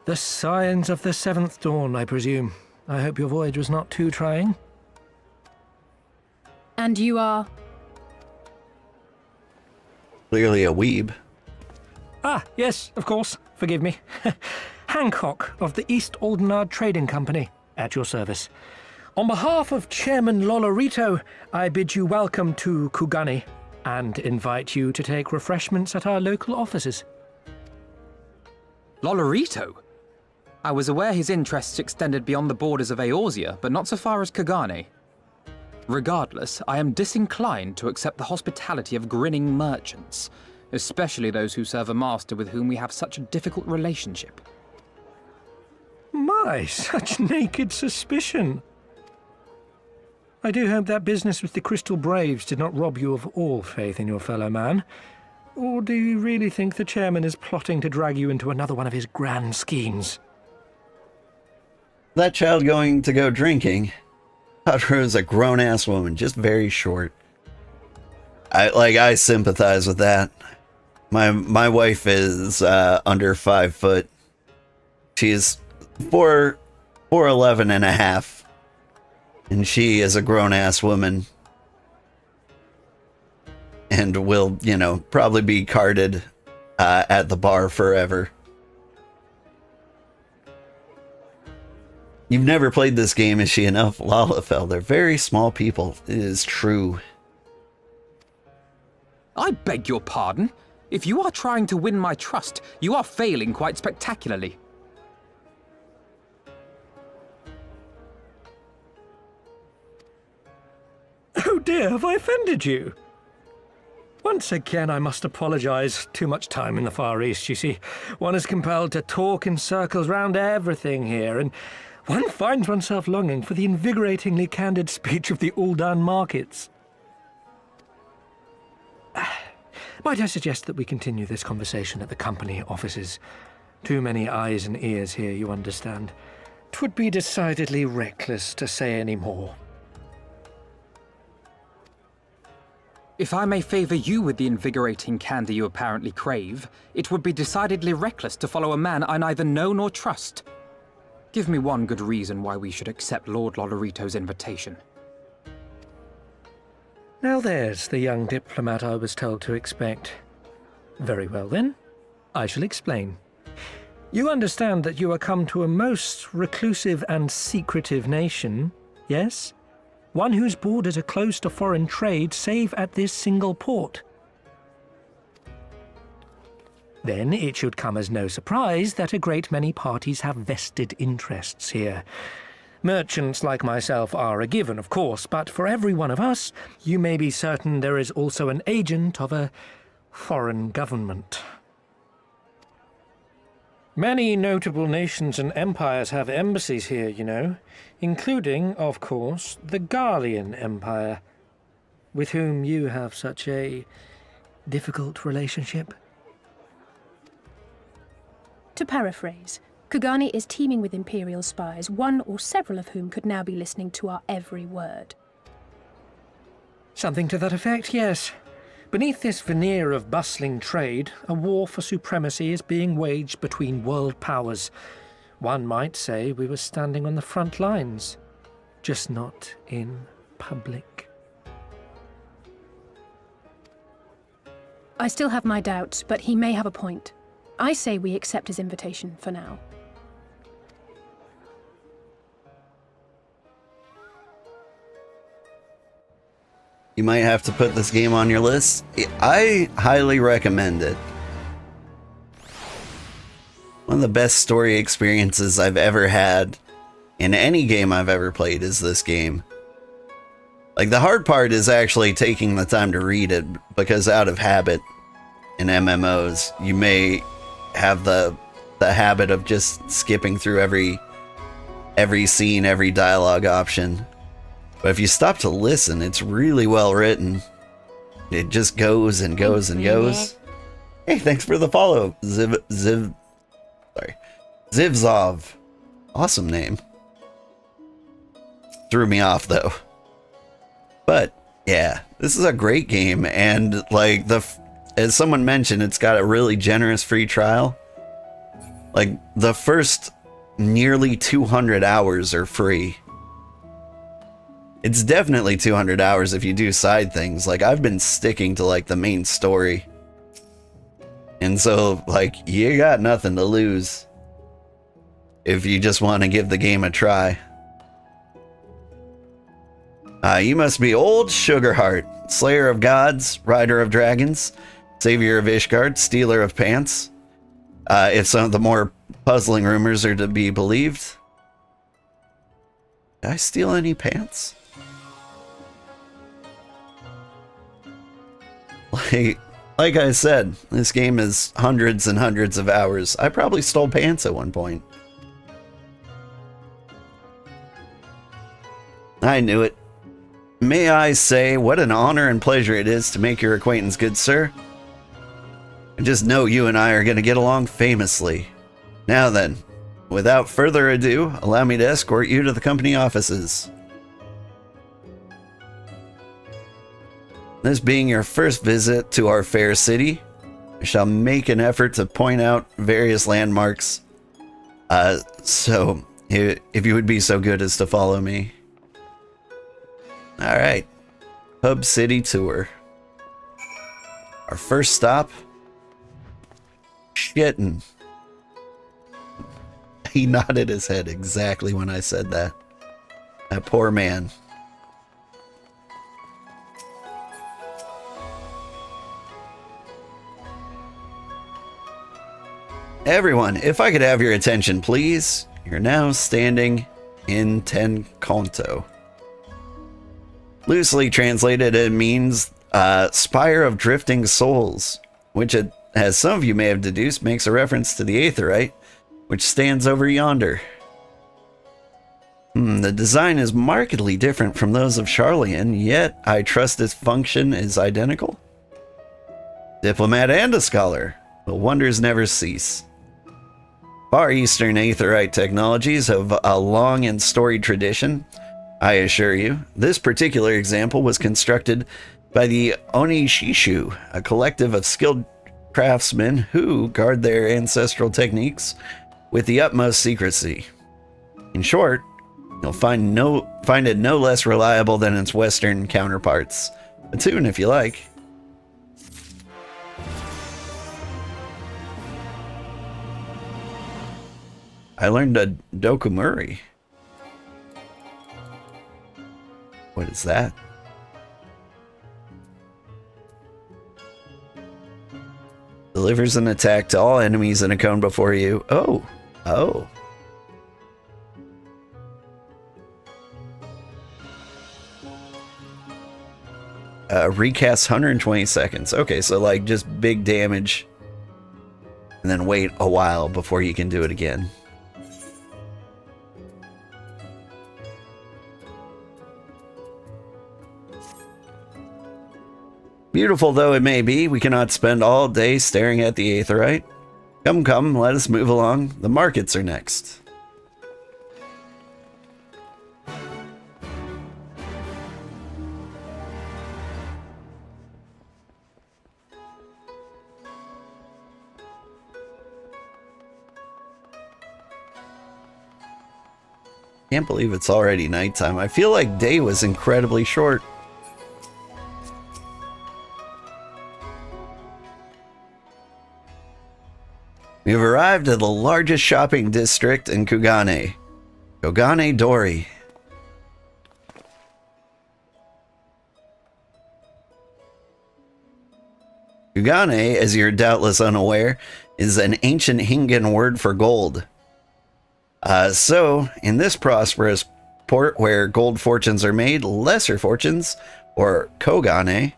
The signs of the 7th dawn, I presume. I hope your voyage was not too trying. And you are? Clearly a weeb. Ah, yes, of course. Forgive me. Hancock of the East Aldenard Trading Company, at your service. On behalf of Chairman Lolorito, I bid you welcome to Kugane and invite you to take refreshments at our local offices. Lolorito? I was aware his interests extended beyond the borders of Eorzea, but not so far as Kugane. Regardless, I am disinclined to accept the hospitality of grinning merchants, especially those who serve a master with whom we have such a difficult relationship. My, such naked suspicion. I do hope that business with the Crystal Braves did not rob you of all faith in your fellow man. Or do you really think the chairman is plotting to drag you into another one of his grand schemes? That child going to go drinking. Thought her as a grown-ass woman, just very short. I sympathize with that. My wife is under 5 foot. She's 4'11" and a half. And she is a grown-ass woman. And will, you know, probably be carded at the bar forever. You've never played this game, is she enough? Lalafell, they're very small people. It is true. I beg your pardon? If you are trying to win my trust, you are failing quite spectacularly. Oh dear, have I offended you? Once again, I must apologize. Too much time in the Far East, you see. One is compelled to talk in circles round everything here, and one finds oneself longing for the invigoratingly candid speech of the Uldan markets. Might I suggest that we continue this conversation at the company offices? Too many eyes and ears here, you understand. 'Twould be decidedly reckless to say any more. If I may favor you with the invigorating candy you apparently crave, it would be decidedly reckless to follow a man I neither know nor trust. Give me one good reason why we should accept Lord Lolorito's invitation. Now there's the young diplomat I was told to expect. Very well then, I shall explain. You understand that you are come to a most reclusive and secretive nation, yes? One whose borders are closed to foreign trade save at this single port. Then it should come as no surprise that a great many parties have vested interests here. Merchants like myself are a given, of course, but for every one of us, you may be certain there is also an agent of a foreign government. Many notable nations and empires have embassies here, you know, including, of course, the Garlean Empire, with whom you have such a difficult relationship. To paraphrase, Kugane is teeming with Imperial spies, one or several of whom could now be listening to our every word. Something to that effect, yes. Beneath this veneer of bustling trade, a war for supremacy is being waged between world powers. One might say we were standing on the front lines, just not in public. I still have my doubts, but he may have a point. I say we accept his invitation for now. You might have to put this game on your list. I highly recommend it. One of the best story experiences I've ever had in any game I've ever played is this game. Like, the hard part is actually taking the time to read it, because out of habit in MMOs, you may have the habit of just skipping through every scene, every dialogue option. But if you stop to listen, it's really well written. It just goes and goes and goes. Hey, thanks for the follow, Zivzov. Awesome name. Threw me off though. But yeah, this is a great game, and like as someone mentioned, it's got a really generous free trial. Like, the first nearly 200 hours are free. It's definitely 200 hours if you do side things. Like, I've been sticking to like the main story. And so, like, you got nothing to lose if you just want to give the game a try. You must be old Sugarheart, slayer of gods, rider of dragons, savior of Ishgard, stealer of pants. If some of the more puzzling rumors are to be believed. Did I steal any pants? Like I said, this game is hundreds and hundreds of hours. I probably stole pants at one point. I knew it. May I say, what an honor and pleasure it is to make your acquaintance, good sir. I just know you and I are going to get along famously. Now then, without further ado, allow me to escort you to the company offices. This being your first visit to our fair city, I shall make an effort to point out various landmarks. So, if you would be so good as to follow me. Alright, Hub City Tour. Our first stop, Shitten. He nodded his head exactly when I said that. That poor man. Everyone, if I could have your attention, please. You're now standing in Tenkanto. Loosely translated, it means Spire of Drifting Souls, which, as some of you may have deduced, makes a reference to the Aetheryte, which stands over yonder. The design is markedly different from those of Charlian, yet I trust its function is identical. Diplomat and a scholar. The wonders never cease. Far Eastern aetherite technologies have a long and storied tradition. I assure you, this particular example was constructed by the Onishishu, a collective of skilled craftsmen who guard their ancestral techniques with the utmost secrecy. In short, you'll find it no less reliable than its Western counterparts. A tune if you like. I learned a Dokumuri. What is that? Delivers an attack to all enemies in a cone before you. Oh. Oh. Recast 120 seconds. Okay, so like just big damage. And then wait a while before you can do it again. Beautiful though it may be, we cannot spend all day staring at the aetherite. Come, come, let us move along. The markets are next. Can't believe it's already nighttime. I feel like day was incredibly short. We have arrived at the largest shopping district in Kugane. Kugane Dori. Kugane, as you're doubtless unaware, is an ancient Hingan word for gold. So, in this prosperous port where gold fortunes are made, lesser fortunes, or kogane,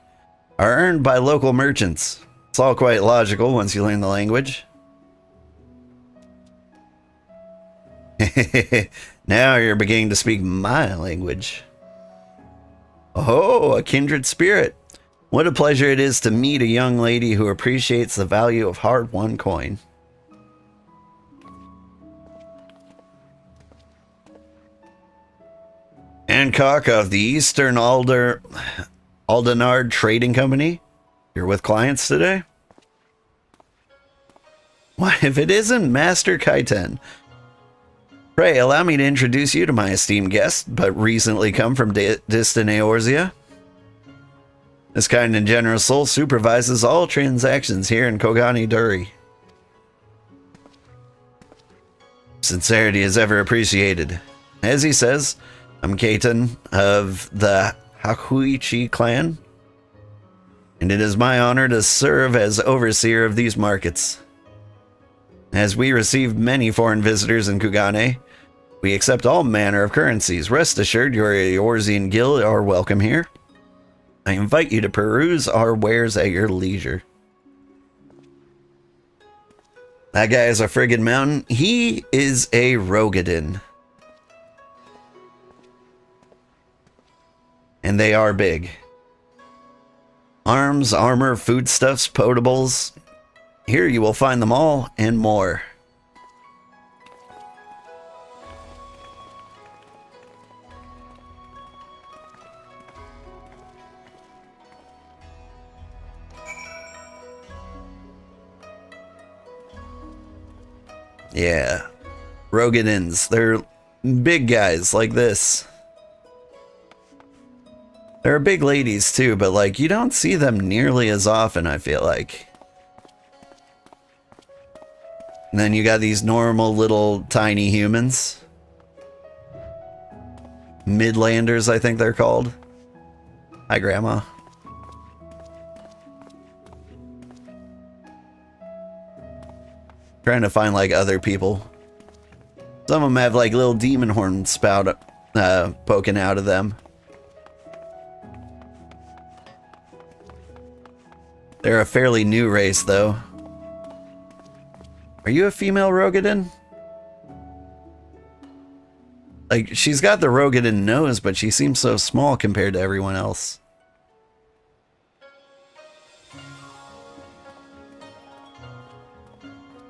are earned by local merchants. It's all quite logical once you learn the language. Now you're beginning to speak my language. Oh, a kindred spirit. What a pleasure it is to meet a young lady who appreciates the value of hard-won coin. Hancock of the Eastern Aldenard Trading Company. You're with clients today? Why, if it isn't Master Kaiten. Pray, allow me to introduce you to my esteemed guest, but recently come from distant Eorzea. This kind and generous soul supervises all transactions here in Kugane Dori. Sincerity is ever appreciated. As he says, I'm Kaiten of the Hakuichi clan, and it is my honor to serve as overseer of these markets. As we receive many foreign visitors in Kugane, we accept all manner of currencies. Rest assured, your Eorzean guild are welcome here. I invite you to peruse our wares at your leisure. That guy is a friggin' mountain. He is a Rogadin. And they are big. Arms, armor, foodstuffs, potables. Here you will find them all and more. Yeah, Rogadins. They're big guys like this. There are big ladies too, but like you don't see them nearly as often, I feel like. And then you got these normal little tiny humans. Midlanders, I think they're called. Hi, Grandma. Trying to find like other people. Some of them have like little demon horns spout poking out of them. They're a fairly new race though. Are you a female Rogadin? Like, she's got the Rogadin nose, but she seems so small compared to everyone else.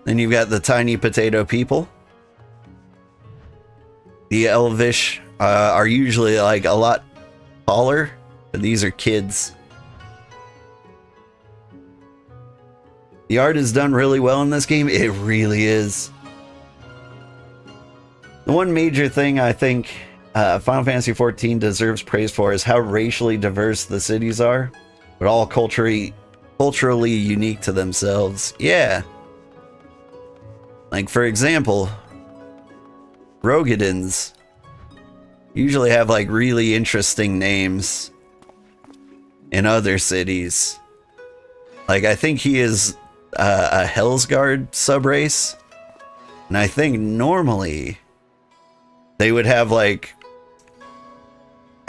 Then you've got the tiny potato people. The elvish are usually like a lot taller, but these are kids. The art is done really well in this game. It really is. The one major thing I think Final Fantasy XIV deserves praise for is how racially diverse the cities are, but all culturally unique to themselves. Yeah. Like, for example, Rogadins usually have like really interesting names in other cities. Like, I think he is a Hellsguard subrace, and I think normally they would have like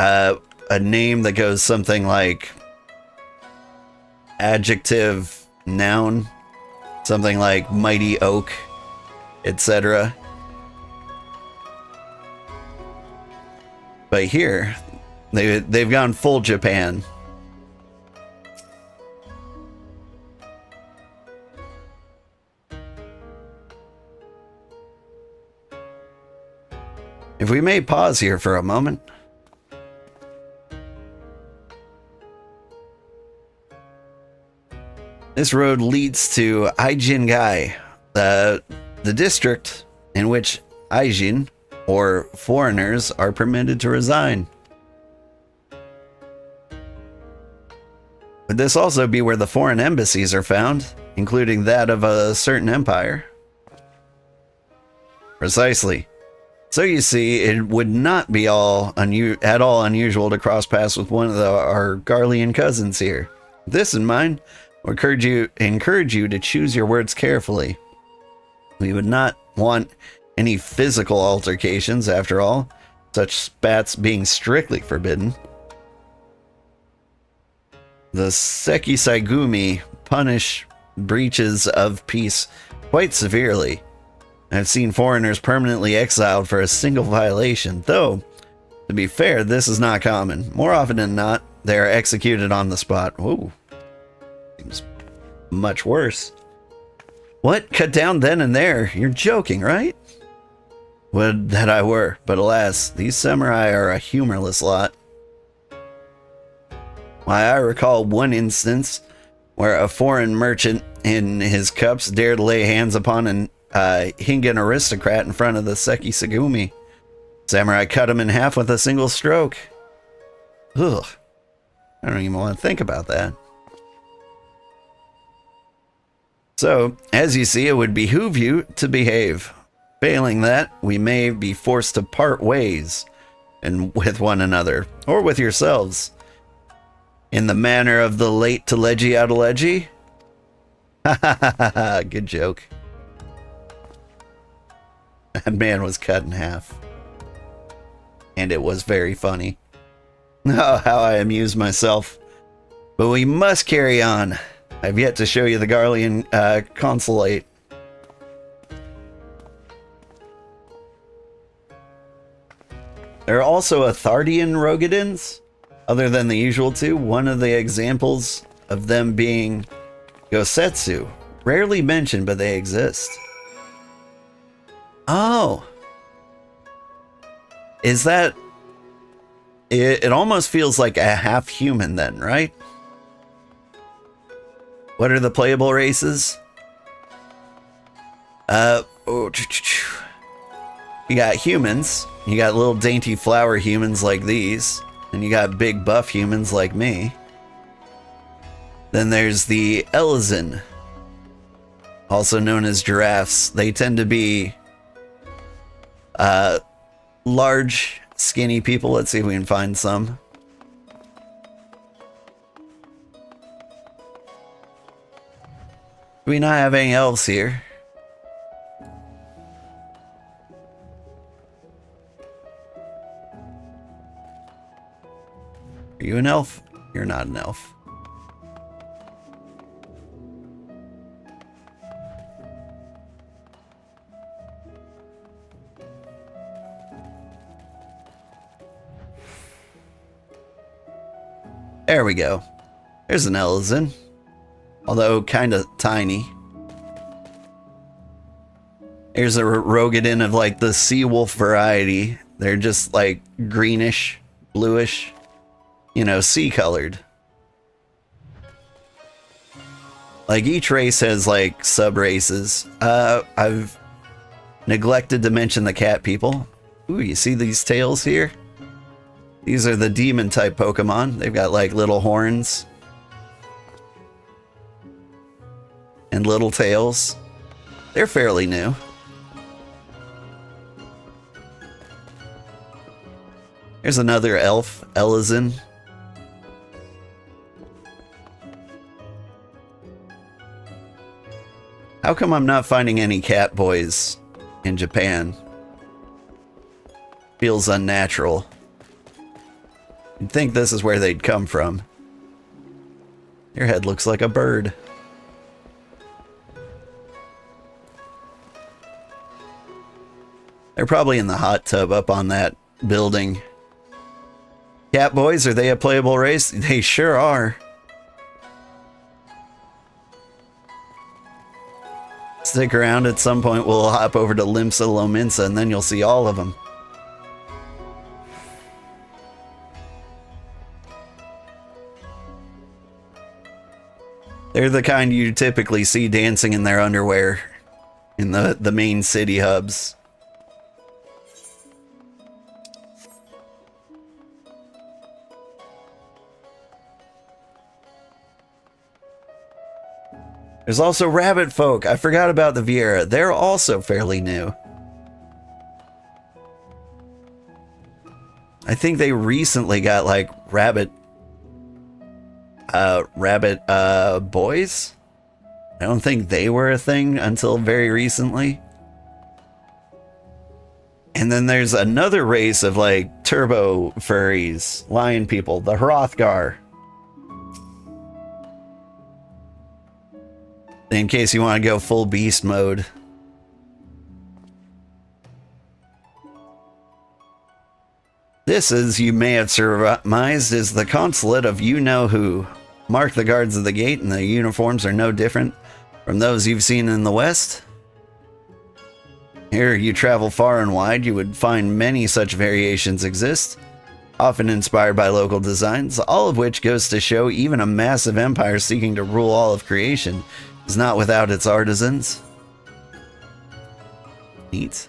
a name that goes something like adjective, noun, something like mighty oak, etc. But here, they've gone full Japan. If we may pause here for a moment. This road leads to Aijingai, the district in which Aijin, or foreigners, are permitted to reside. Would this also be where the foreign embassies are found, including that of a certain empire? Precisely. So you see, it would not be at all unusual to cross paths with one of our Garlean cousins here. With this in mind, I encourage you to choose your words carefully. We would not want any physical altercations, after all, such spats being strictly forbidden. The Sekisaigumi punish breaches of peace quite severely. I've seen foreigners permanently exiled for a single violation, though, to be fair, this is not common. More often than not, they are executed on the spot. Ooh, seems much worse. What? Cut down then and there? You're joking, right? Would that I were, but alas, these samurai are a humorless lot. Why, I recall one instance where a foreign merchant in his cups dared lay hands upon an Hingan aristocrat in front of the Sekisagumi. Samurai cut him in half with a single stroke. Ugh. I don't even want to think about that. So, as you see, it would behoove you to behave. Failing that, we may be forced to part ways and with one another, or with yourselves. In the manner of the late Teleji Adeleji? Ha ha ha ha, good joke. That man was cut in half. And it was very funny. Oh, how I amused myself. But we must carry on. I've yet to show you the Garlean consulate. There are also Athardian Rogadins, other than the usual two. One of the examples of them being Gosetsu. Rarely mentioned, but they exist. Oh. Is that... It almost feels like a half-human then, right? What are the playable races? You got humans. You got little dainty flower humans like these. And you got big buff humans like me. Then there's the Elizin, also known as giraffes. They tend to be large, skinny people. Let's see if we can find some. Do we not have anything else here? Are you an elf? You're not an elf. There we go. There's an Elizin. Although kind of tiny. Here's a Rogadin of like the sea wolf variety. They're just like greenish, bluish, you know, sea colored. Like each race has like sub races. I've neglected to mention the cat people. Ooh, you see these tails here? These are the demon type Pokemon. They've got like little horns and little tails. They're fairly new. Here's another elf, Elizin. How come I'm not finding any cat boys in Japan? Feels unnatural. You'd think this is where they'd come from. Your head looks like a bird. They're probably in the hot tub up on that building. Cat boys, are they a playable race? They sure are. Stick around, at some point we'll hop over to Limsa Lominsa and then you'll see all of them. They're the kind you typically see dancing in their underwear in the main city hubs. There's also rabbit folk. I forgot about the Viera. They're also fairly new. I think they recently got like rabbit boys. I don't think they were a thing until very recently. And then there's another race of like turbo furries, lion people, the Hrothgar. In case you want to go full beast mode. This, as you may have surmised, is the consulate of you-know-who. Mark the guards of the gate, and the uniforms are no different from those you've seen in the West. Here you travel far and wide, you would find many such variations exist, often inspired by local designs, all of which goes to show even a massive empire seeking to rule all of creation is not without its artisans. Neat.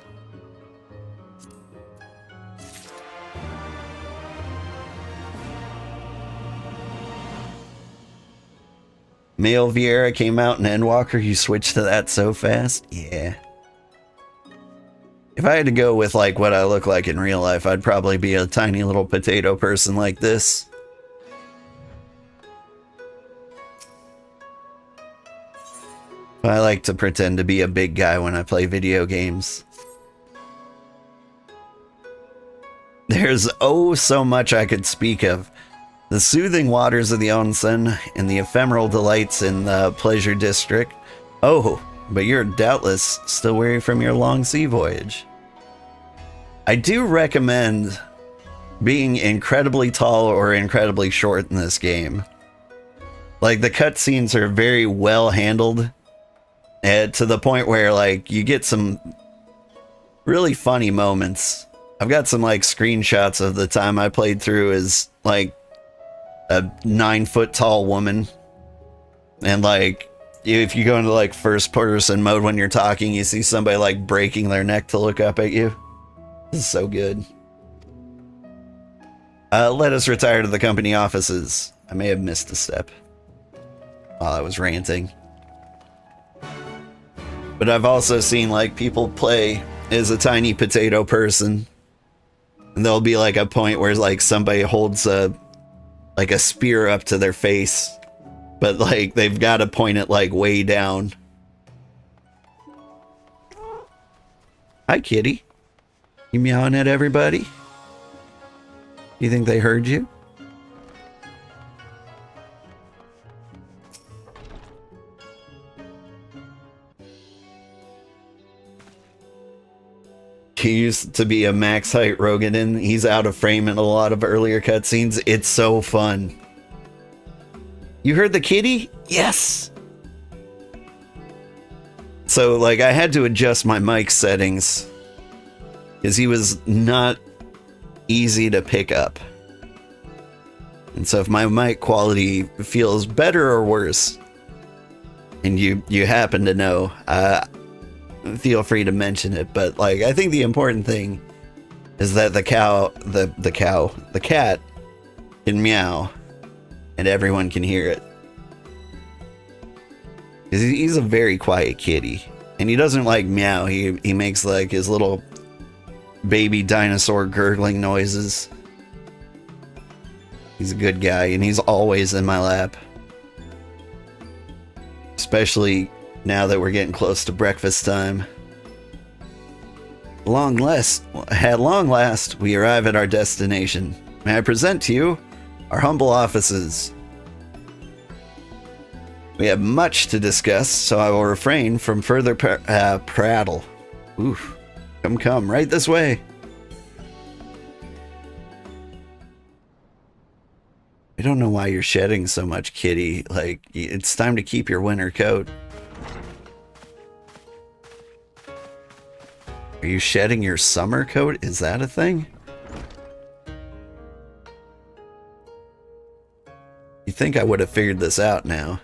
Male Viera came out in Endwalker. You switched to that so fast? Yeah. If I had to go with like what I look like in real life, I'd probably be a tiny little potato person like this. I like to pretend to be a big guy when I play video games. There's oh so much I could speak of. The soothing waters of the onsen and the ephemeral delights in the pleasure district. Oh, but you're doubtless still weary from your long sea voyage. I do recommend being incredibly tall or incredibly short in this game. Like, the cutscenes are very well handled. To the point where, like, you get some really funny moments. I've got some, like, screenshots of the time I played through as, like, a 9-foot tall woman. And, like, if you go into, like, first person mode when you're talking, you see somebody, like, breaking their neck to look up at you. This is so good. Let us retire to the company offices. I may have missed a step while I was ranting. But I've also seen, like, people play as a tiny potato person. And there'll be, like, a point where, like, somebody holds a spear up to their face. But, like, they've got to point it, like, way down. Hi, kitty. You meowing at everybody? You think they heard you? He used to be a max height Rogadin. He's out of frame in a lot of earlier cutscenes. It's so fun. You heard the kitty? Yes! So, like, I had to adjust my mic settings because he was not easy to pick up. And so if my mic quality feels better or worse, and you happen to know, feel free to mention it. But, like, I think the important thing is that the cat can meow and everyone can hear it. 'Cause he's a very quiet kitty, and he doesn't like meow. He makes like his little baby dinosaur gurgling noises. He's a good guy, and he's always in my lap. Especially now that we're getting close to breakfast time. At long last, we arrive at our destination. May I present to you our humble offices. We have much to discuss, so I will refrain from further prattle. Oof. Come, right this way. I don't know why you're shedding so much, kitty. Like, it's time to keep your winter coat. Are you shedding your summer coat? Is that a thing? You think I would have figured this out now?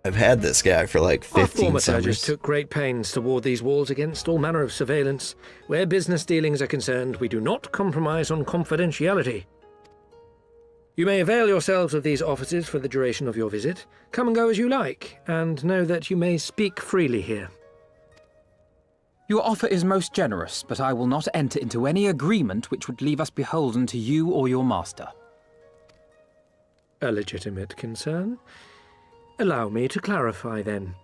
I've had this guy for like 15 Our summers. took great pains to ward these walls against all manner of surveillance. Where business dealings are concerned, we do not compromise on confidentiality. You may avail yourselves of these offices for the duration of your visit. Come and go as you like, and know that you may speak freely here. Your offer is most generous, but I will not enter into any agreement which would leave us beholden to you or your master. A legitimate concern. Allow me to clarify, then.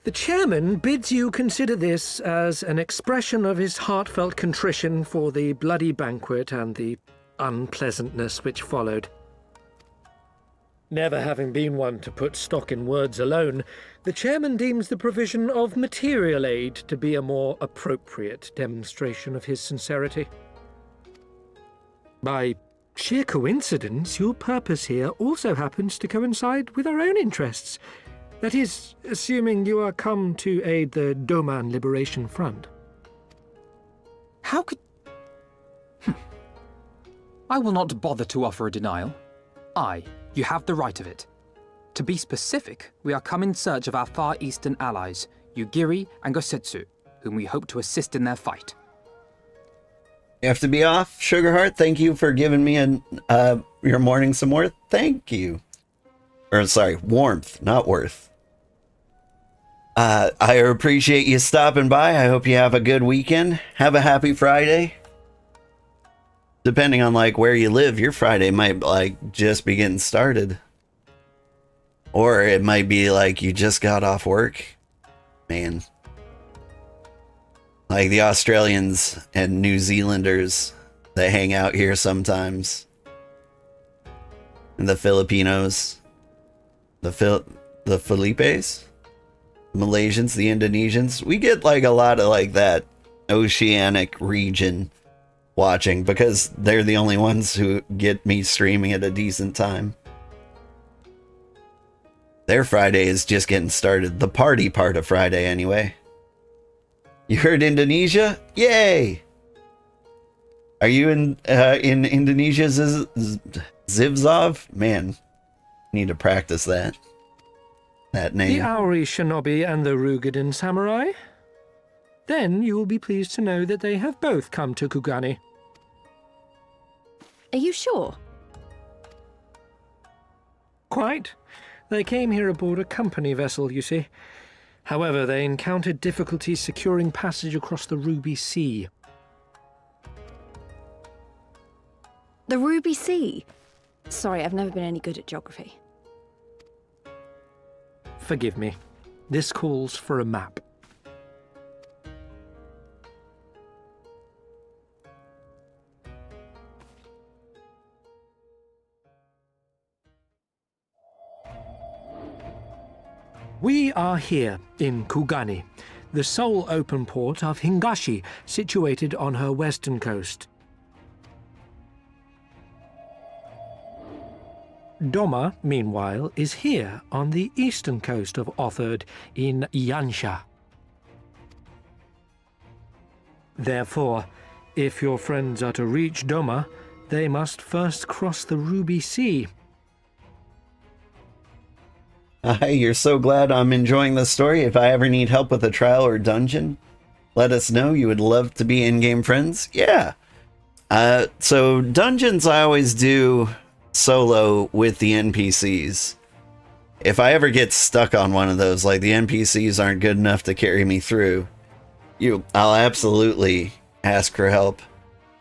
The chairman bids you consider this as an expression of his heartfelt contrition for the bloody banquet and the unpleasantness which followed. Never having been one to put stock in words alone, the chairman deems the provision of material aid to be a more appropriate demonstration of his sincerity. By sheer coincidence, your purpose here also happens to coincide with our own interests. That is, assuming you are come to aid the Doman Liberation Front. How could... I will not bother to offer a denial. You have the right of it. To be specific, we are come in search of our Far Eastern allies, Yugiri and Gosetsu, whom we hope to assist in their fight. You have to be off, Sugarheart. Thank you for giving me your morning some more. Thank you. Or sorry, warmth, not worth. I appreciate you stopping by. I hope you have a good weekend. Have a happy Friday. Depending on like where you live, your Friday might like just be getting started. Or it might be like you just got off work. Man. Like the Australians and New Zealanders that hang out here sometimes. And the Filipinos. The Filipes? Malaysians, the Indonesians. We get like a lot of like that oceanic region watching because they're the only ones who get me streaming at a decent time. Their Friday is just getting started. The party part of Friday anyway. You heard Indonesia? Yay! Are you in Indonesia, Zivzov? Man, need to practice that name. The Auri Shinobi and the Rugadan Samurai? Then you will be pleased to know that they have both come to Kugane. Are you sure? Quite. They came here aboard a company vessel, you see. However, they encountered difficulties securing passage across the Ruby Sea. The Ruby Sea? Sorry, I've never been any good at geography. Forgive me. This calls for a map. We are here in Kugane, the sole open port of Hingashi, situated on her western coast. Doma, meanwhile, is here on the eastern coast of Othard in Yansha. Therefore, if your friends are to reach Doma, they must first cross the Ruby Sea. You're so glad I'm enjoying the story. If I ever need help with a trial or dungeon, let us know. You would love to be in-game friends? Yeah. So dungeons I always do solo with the NPCs. If I ever get stuck on one of those, like the NPCs aren't good enough to carry me through, I'll absolutely ask for help.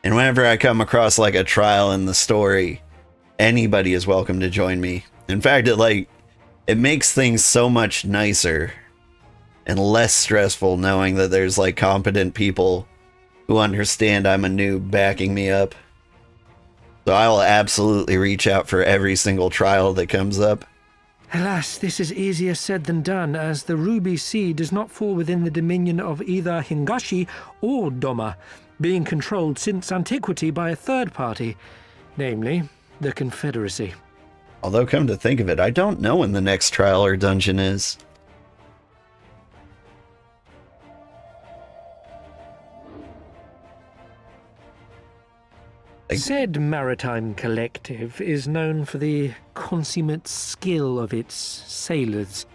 And whenever I come across like a trial in the story, anybody is welcome to join me. In fact, it makes things so much nicer and less stressful knowing that there's like competent people who understand I'm a noob backing me up. So I will absolutely reach out for every single trial that comes up. Alas, this is easier said than done, as the Ruby Sea does not fall within the dominion of either Hingashi or Doma, being controlled since antiquity by a third party, namely the Confederacy. Although, come to think of it, I don't know when the next trial or dungeon is. Said maritime collective is known for the consummate skill of its sailors,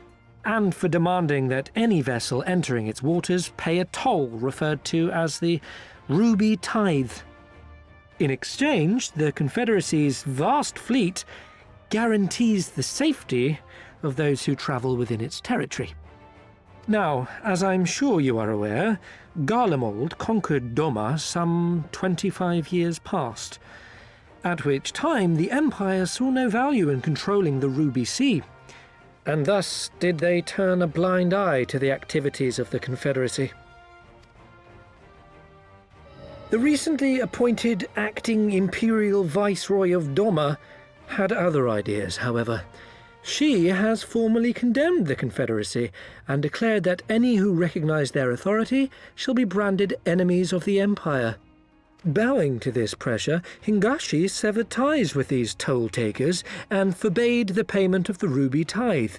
and for demanding that any vessel entering its waters pay a toll referred to as the Ruby Tithe. In exchange, the Confederacy's vast fleet guarantees the safety of those who travel within its territory. Now, as I'm sure you are aware, Garlemald conquered Doma some 25 years past, at which time the Empire saw no value in controlling the Ruby Sea, and thus did they turn a blind eye to the activities of the Confederacy. The recently appointed acting Imperial Viceroy of Doma had other ideas, however. She has formally condemned the Confederacy and declared that any who recognize their authority shall be branded enemies of the Empire. Bowing to this pressure, Hingashi severed ties with these toll-takers and forbade the payment of the Ruby Tithe,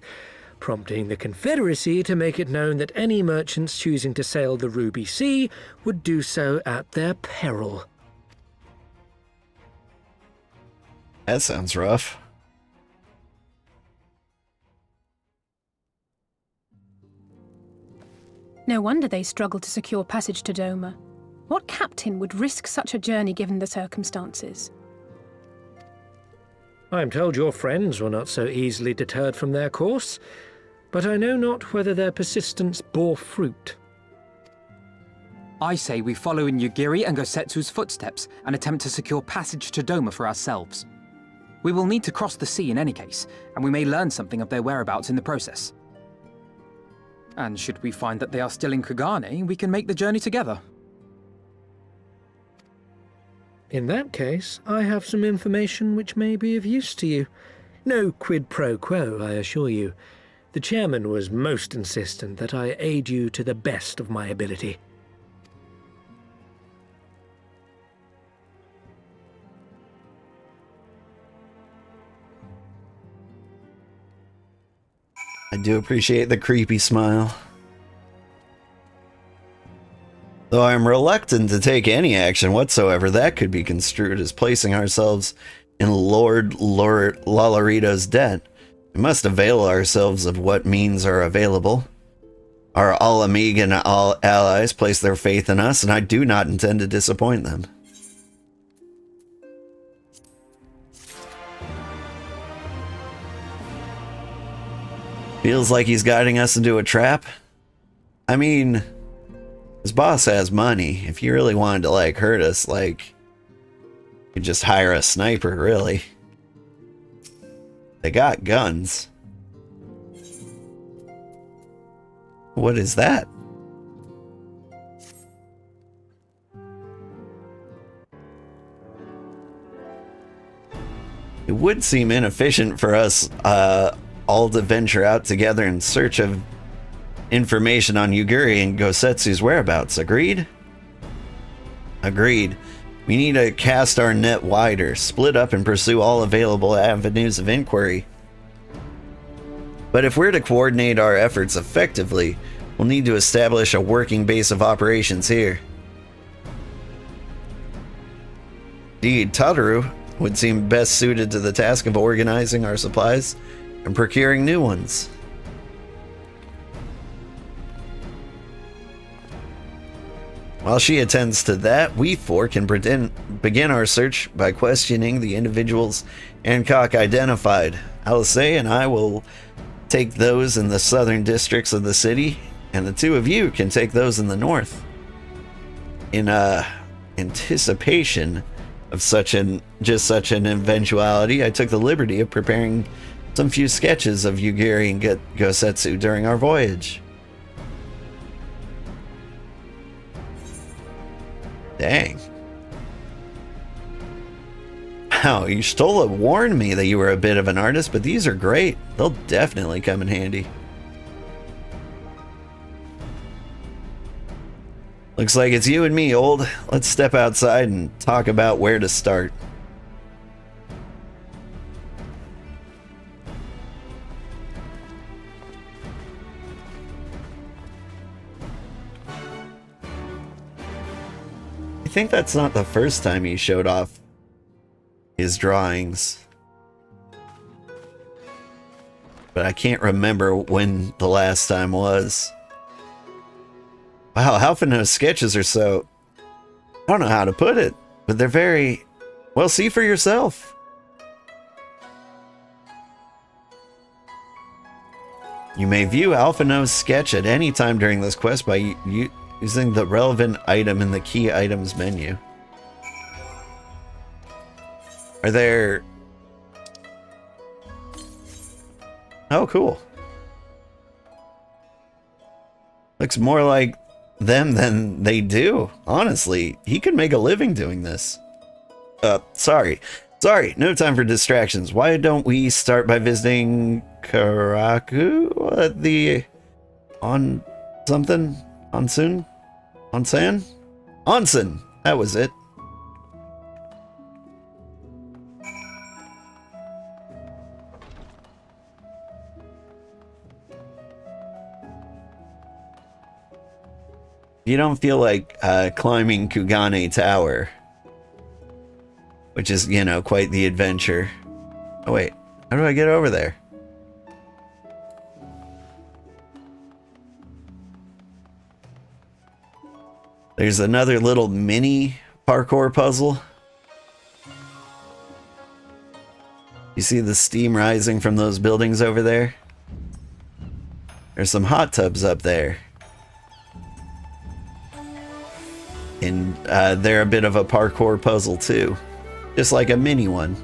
prompting the Confederacy to make it known that any merchants choosing to sail the Ruby Sea would do so at their peril. That sounds rough. No wonder they struggled to secure passage to Doma. What captain would risk such a journey given the circumstances? I am told your friends were not so easily deterred from their course, but I know not whether their persistence bore fruit. I say we follow in Yugiri and Gosetsu's footsteps and attempt to secure passage to Doma for ourselves. We will need to cross the sea in any case, and we may learn something of their whereabouts in the process. And should we find that they are still in Kugane, we can make the journey together. In that case, I have some information which may be of use to you. No quid pro quo, I assure you. The chairman was most insistent that I aid you to the best of my ability. I do appreciate the creepy smile. Though I am reluctant to take any action whatsoever that could be construed as placing ourselves in Lord Lolarito's debt, we must avail ourselves of what means are available. Our All-Amiga and all allies place their faith in us, and I do not intend to disappoint them. Feels like he's guiding us into a trap. I mean, his boss has money. If he really wanted to, like, hurt us, like, you could just hire a sniper, really. They got guns. What is that? It would seem inefficient for us, all to venture out together in search of information on Yugiri and Gosetsu's whereabouts. Agreed? Agreed. We need to cast our net wider, split up and pursue all available avenues of inquiry. But if we're to coordinate our efforts effectively, we'll need to establish a working base of operations here. Indeed, Tataru would seem best suited to the task of organizing our supplies and procuring new ones. While she attends to that, we four can begin our search by questioning the individuals Hancock identified. Alice and I will take those in the southern districts of the city, and the two of you can take those in the north. In anticipation of such an eventuality, I took the liberty of preparing some few sketches of Yugiri and Gosetsu during our voyage. Dang. Wow, Y'shtola warned me that you were a bit of an artist, but these are great. They'll definitely come in handy. Looks like it's you and me, old. Let's step outside and talk about where to start. I think that's not the first time he showed off his drawings. But I can't remember when the last time was. Wow, Alphino's sketches are so... I don't know how to put it, but they're very... Well, see for yourself. You may view Alphino's sketch at any time during this quest by using the relevant item in the key items menu. Are there... Oh, cool. Looks more like them than they do. Honestly, he could make a living doing this. Sorry, no time for distractions. Why don't we start by visiting Karaku at the Onsen? That was it. You don't feel like climbing Kugane Tower, which is, you know, quite the adventure. Oh wait, how do I get over there? There's another little mini parkour puzzle. You see the steam rising from those buildings over there? There's some hot tubs up there. And they're a bit of a parkour puzzle too. Just like a mini one.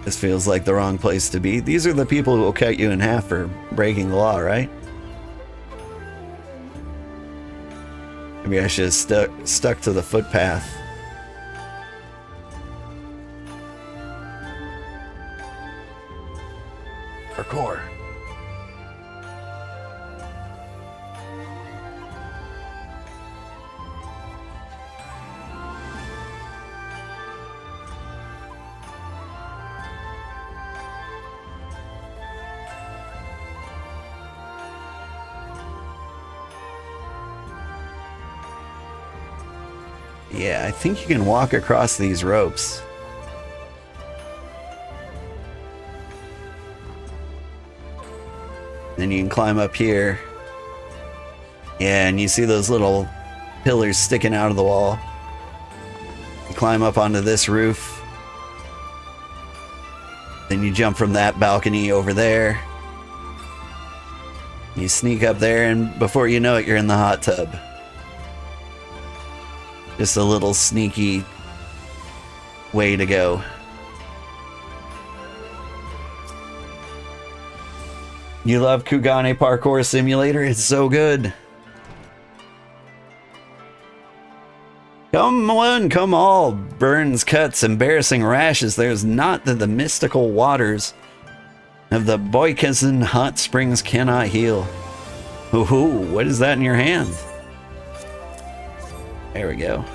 This feels like the wrong place to be. These are the people who will cut you in half for breaking the law, right? Maybe I should have stuck to the footpath. Parkour. Yeah, I think you can walk across these ropes. Then you can climb up here. Yeah, and you see those little pillars sticking out of the wall. You climb up onto this roof. Then you jump from that balcony over there. You sneak up there, and before you know it, you're in the hot tub. Just a little sneaky way to go. You love Kugane Parkour Simulator? It's so good. Come one, come all, burns, cuts, embarrassing rashes, there's not that the mystical waters of the Boykazen hot springs cannot heal. Ooh, what is that in your hand? There we go.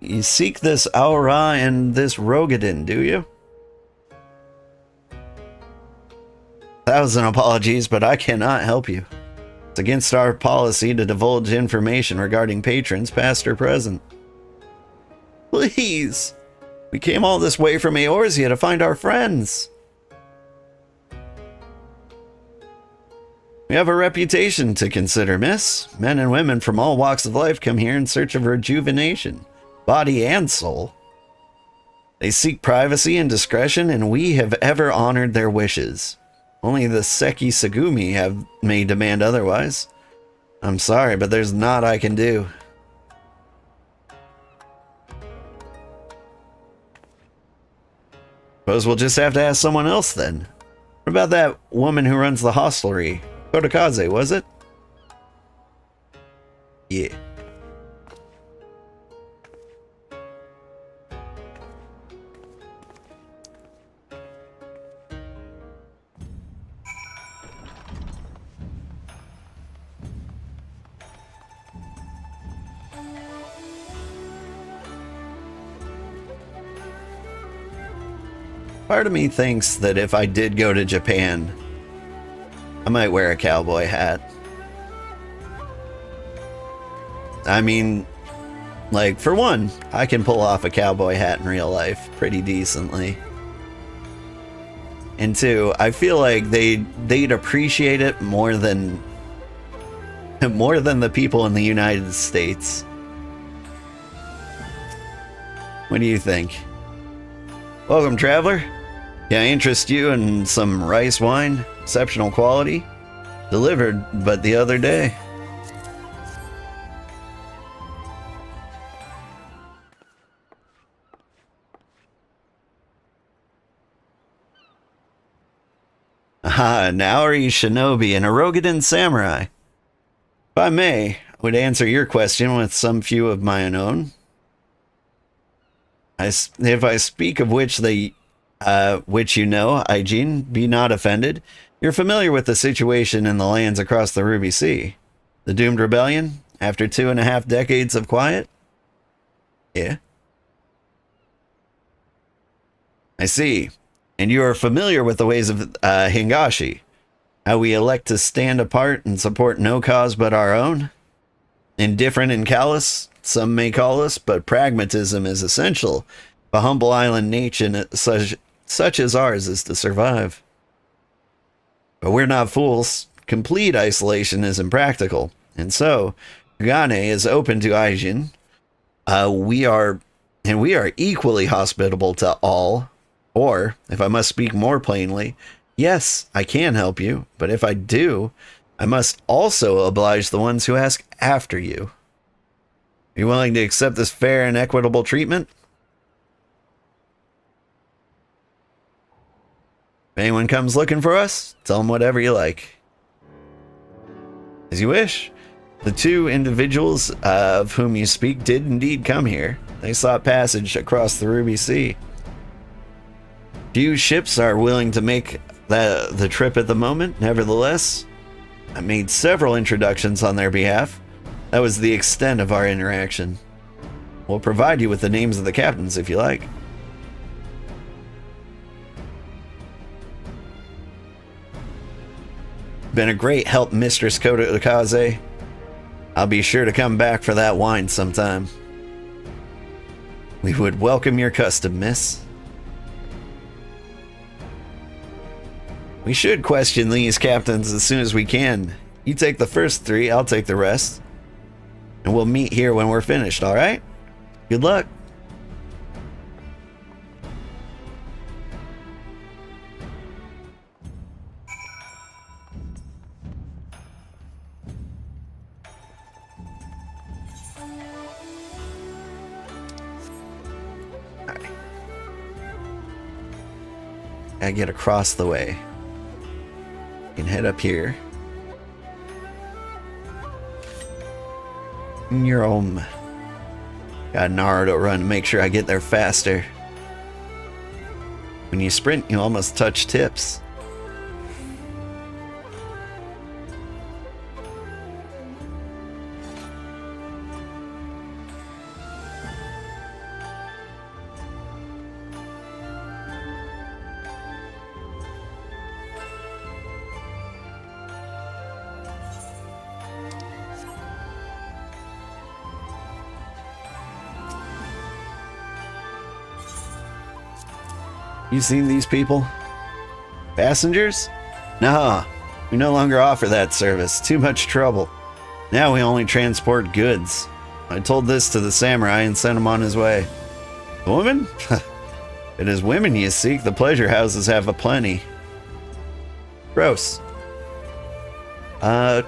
You seek this Aura and this Rogadin, do you? 1,000 apologies, but I cannot help you. It's against our policy to divulge information regarding patrons, past or present. Please! We came all this way from Eorzea to find our friends. We have a reputation to consider, miss. Men and women from all walks of life come here in search of rejuvenation, body and soul. They seek privacy and discretion, and we have ever honored their wishes. Only the Seki Sagumi may demand otherwise. I'm sorry, but there's naught I can do. Suppose we'll just have to ask someone else then. What about that woman who runs the hostelry? Kodakaze, was it? Yeah. Part of me thinks that if I did go to Japan, I might wear a cowboy hat. I mean, like, for one, I can pull off a cowboy hat in real life pretty decently. And two, I feel like they'd appreciate it more than the people in the United States. What do you think? Welcome, traveler. Can I interest you in some rice wine? Exceptional quality. Delivered but the other day. Aha, an Aori shinobi and a Rogadin samurai. If I may, I would answer your question with some few of my own. If I speak of which which you know, Aijin, be not offended. You're familiar with the situation in the lands across the Ruby Sea. The doomed rebellion, after 2.5 decades of quiet? Yeah. I see. And you are familiar with the ways of Hingashi. How we elect to stand apart and support no cause but our own? Indifferent and callous, some may call us, but pragmatism is essential. A humble island nation such as ours is to survive. But we're not fools. Complete isolation is impractical. And so, Kugane is open to Aijin. We are equally hospitable to all. Or, if I must speak more plainly, yes, I can help you, but if I do, I must also oblige the ones who ask after you. Are you willing to accept this fair and equitable treatment? If anyone comes looking for us, tell them whatever you like. As you wish. The two individuals of whom you speak did indeed come here. They sought passage across the Ruby Sea. Few ships are willing to make the trip at the moment. Nevertheless, I made several introductions on their behalf. That was the extent of our interaction. We'll provide you with the names of the captains if you like. Been a great help, Mistress Kodakaze. I'll be sure to come back for that wine sometime. We would welcome your custom, miss. We should question these captains as soon as we can. You take the first 3, I'll take the rest. And we'll meet here when we're finished, alright? Good luck. Alright. Gotta get across the way. You can head up here. And you're home. Got Naruto run to make sure I get there faster. When you sprint, you almost touch tips. You seen these people? Passengers? Nah, we no longer offer that service. Too much trouble. Now we only transport goods. I told this to the samurai and sent him on his way. The woman? It is women you seek. The pleasure houses have aplenty. Gross. I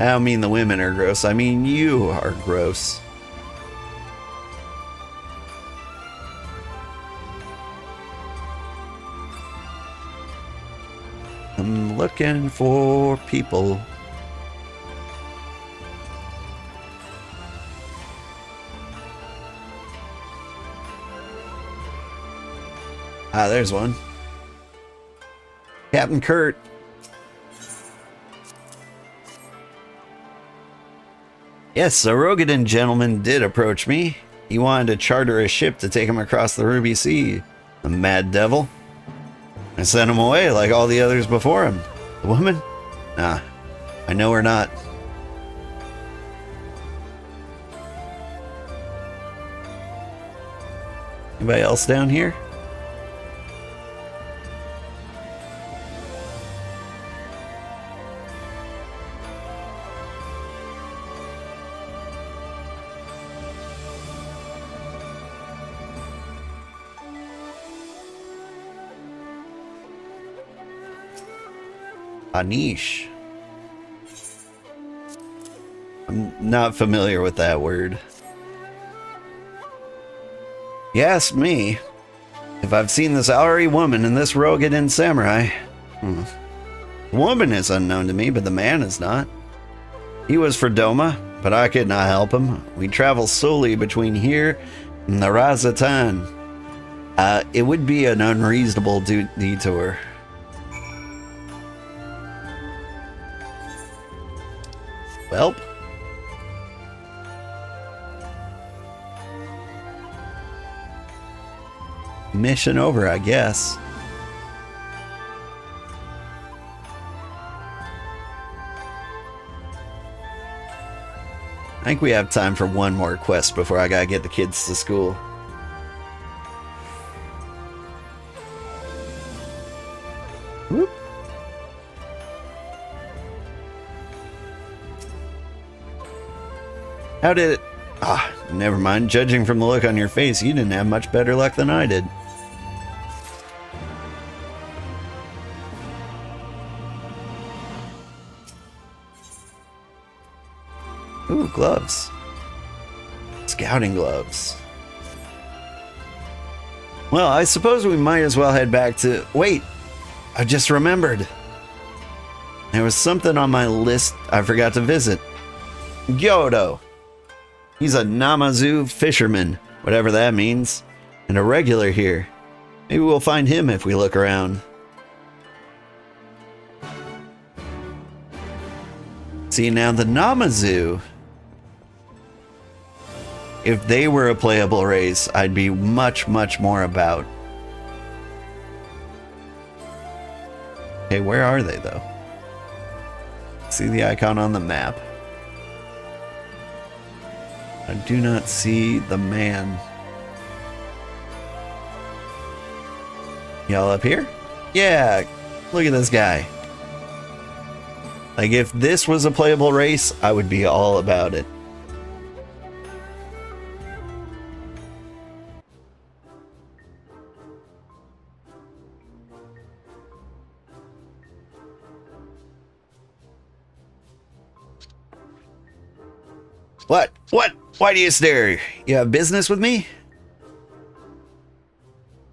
don't mean the women are gross. I mean you are gross. I'm looking for people. Ah, there's one. Captain Kurt. Yes, a Rogadan gentleman did approach me. He wanted to charter a ship to take him across the Ruby Sea. The mad devil. I sent him away like all the others before him. The woman? Nah, I know her not. Anybody else down here? Anish. I'm not familiar with that word. You asked me if I've seen this Aori woman and this Rogadan samurai. The woman is unknown to me, but the man is not. He was for Doma, but I could not help him. We travel solely between here and the Razatan. It would be an unreasonable detour. Welp. Mission over, I guess. I think we have time for one more quest before I gotta get the kids to school. Whoop. How did it... Ah, never mind. Judging from the look on your face, you didn't have much better luck than I did. Ooh, gloves. Scouting gloves. Well, I suppose we might as well head back to... Wait! I just remembered. There was something on my list I forgot to visit. Gyodo. He's a Namazu fisherman, whatever that means, and a regular here. Maybe we'll find him if we look around. See, now the Namazu, if they were a playable race, I'd be much, much more about. Okay, where are they though? See the icon on the map. I do not see the man. Y'all up here? Yeah, look at this guy. Like, if this was a playable race, I would be all about it. What? What? Why do you stare? You have business with me?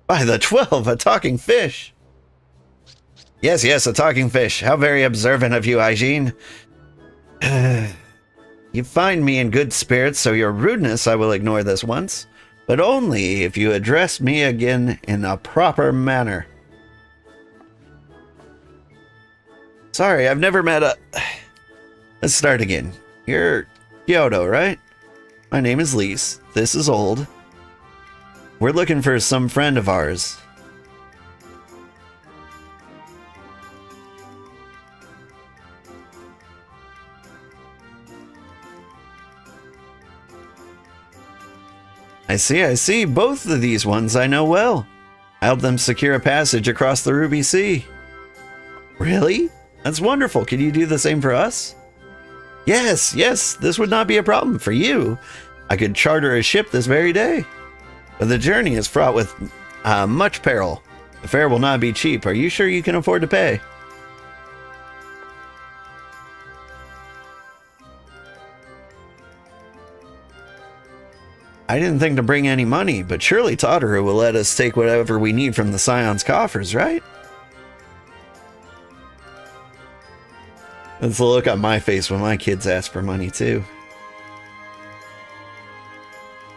By the 12, a talking fish. Yes, yes, a talking fish. How very observant of you, Hygiene. You find me in good spirits, so your rudeness I will ignore this once, but only if you address me again in a proper manner. Sorry, I've never met a... Let's start again. You're Kyoto, right? My name is Lise. This is Old. We're looking for some friend of ours. I see. Both of these ones I know well. I helped them secure a passage across the Ruby Sea. Really? That's wonderful. Can you do the same for us? Yes, this would not be a problem for you. I could charter a ship this very day. But the journey is fraught with much peril. The fare will not be cheap. Are you sure you can afford to pay? I didn't think to bring any money, but surely Totteru will let us take whatever we need from the Scion's coffers, right? That's the look on my face when my kids ask for money, too.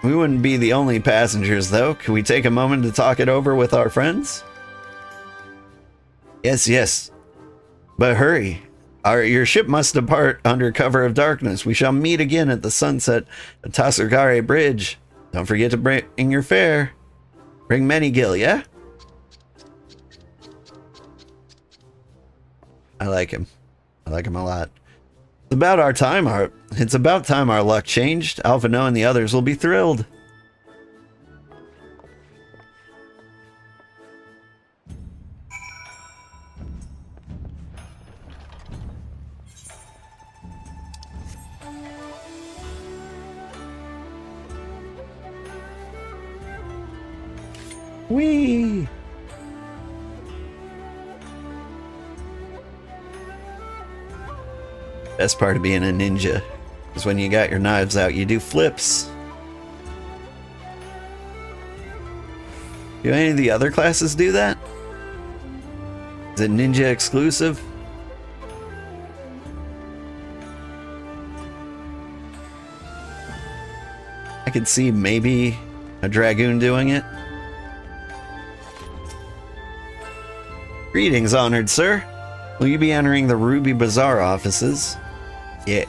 We wouldn't be the only passengers, though. Can we take a moment to talk it over with our friends? Yes. But hurry. Your ship must depart under cover of darkness. We shall meet again at the sunset at Tasugare Bridge. Don't forget to bring your fare. Bring many gil, yeah? I like him. I like him a lot. It's about time our luck changed. Alphino and the others will be thrilled. Whee! Best part of being a ninja is when you got your knives out, you do flips. Do any of the other classes do that? Is it ninja exclusive? I could see maybe a dragoon doing it. Greetings, honored sir. Will you be entering the Ruby Bazaar offices? Yeah.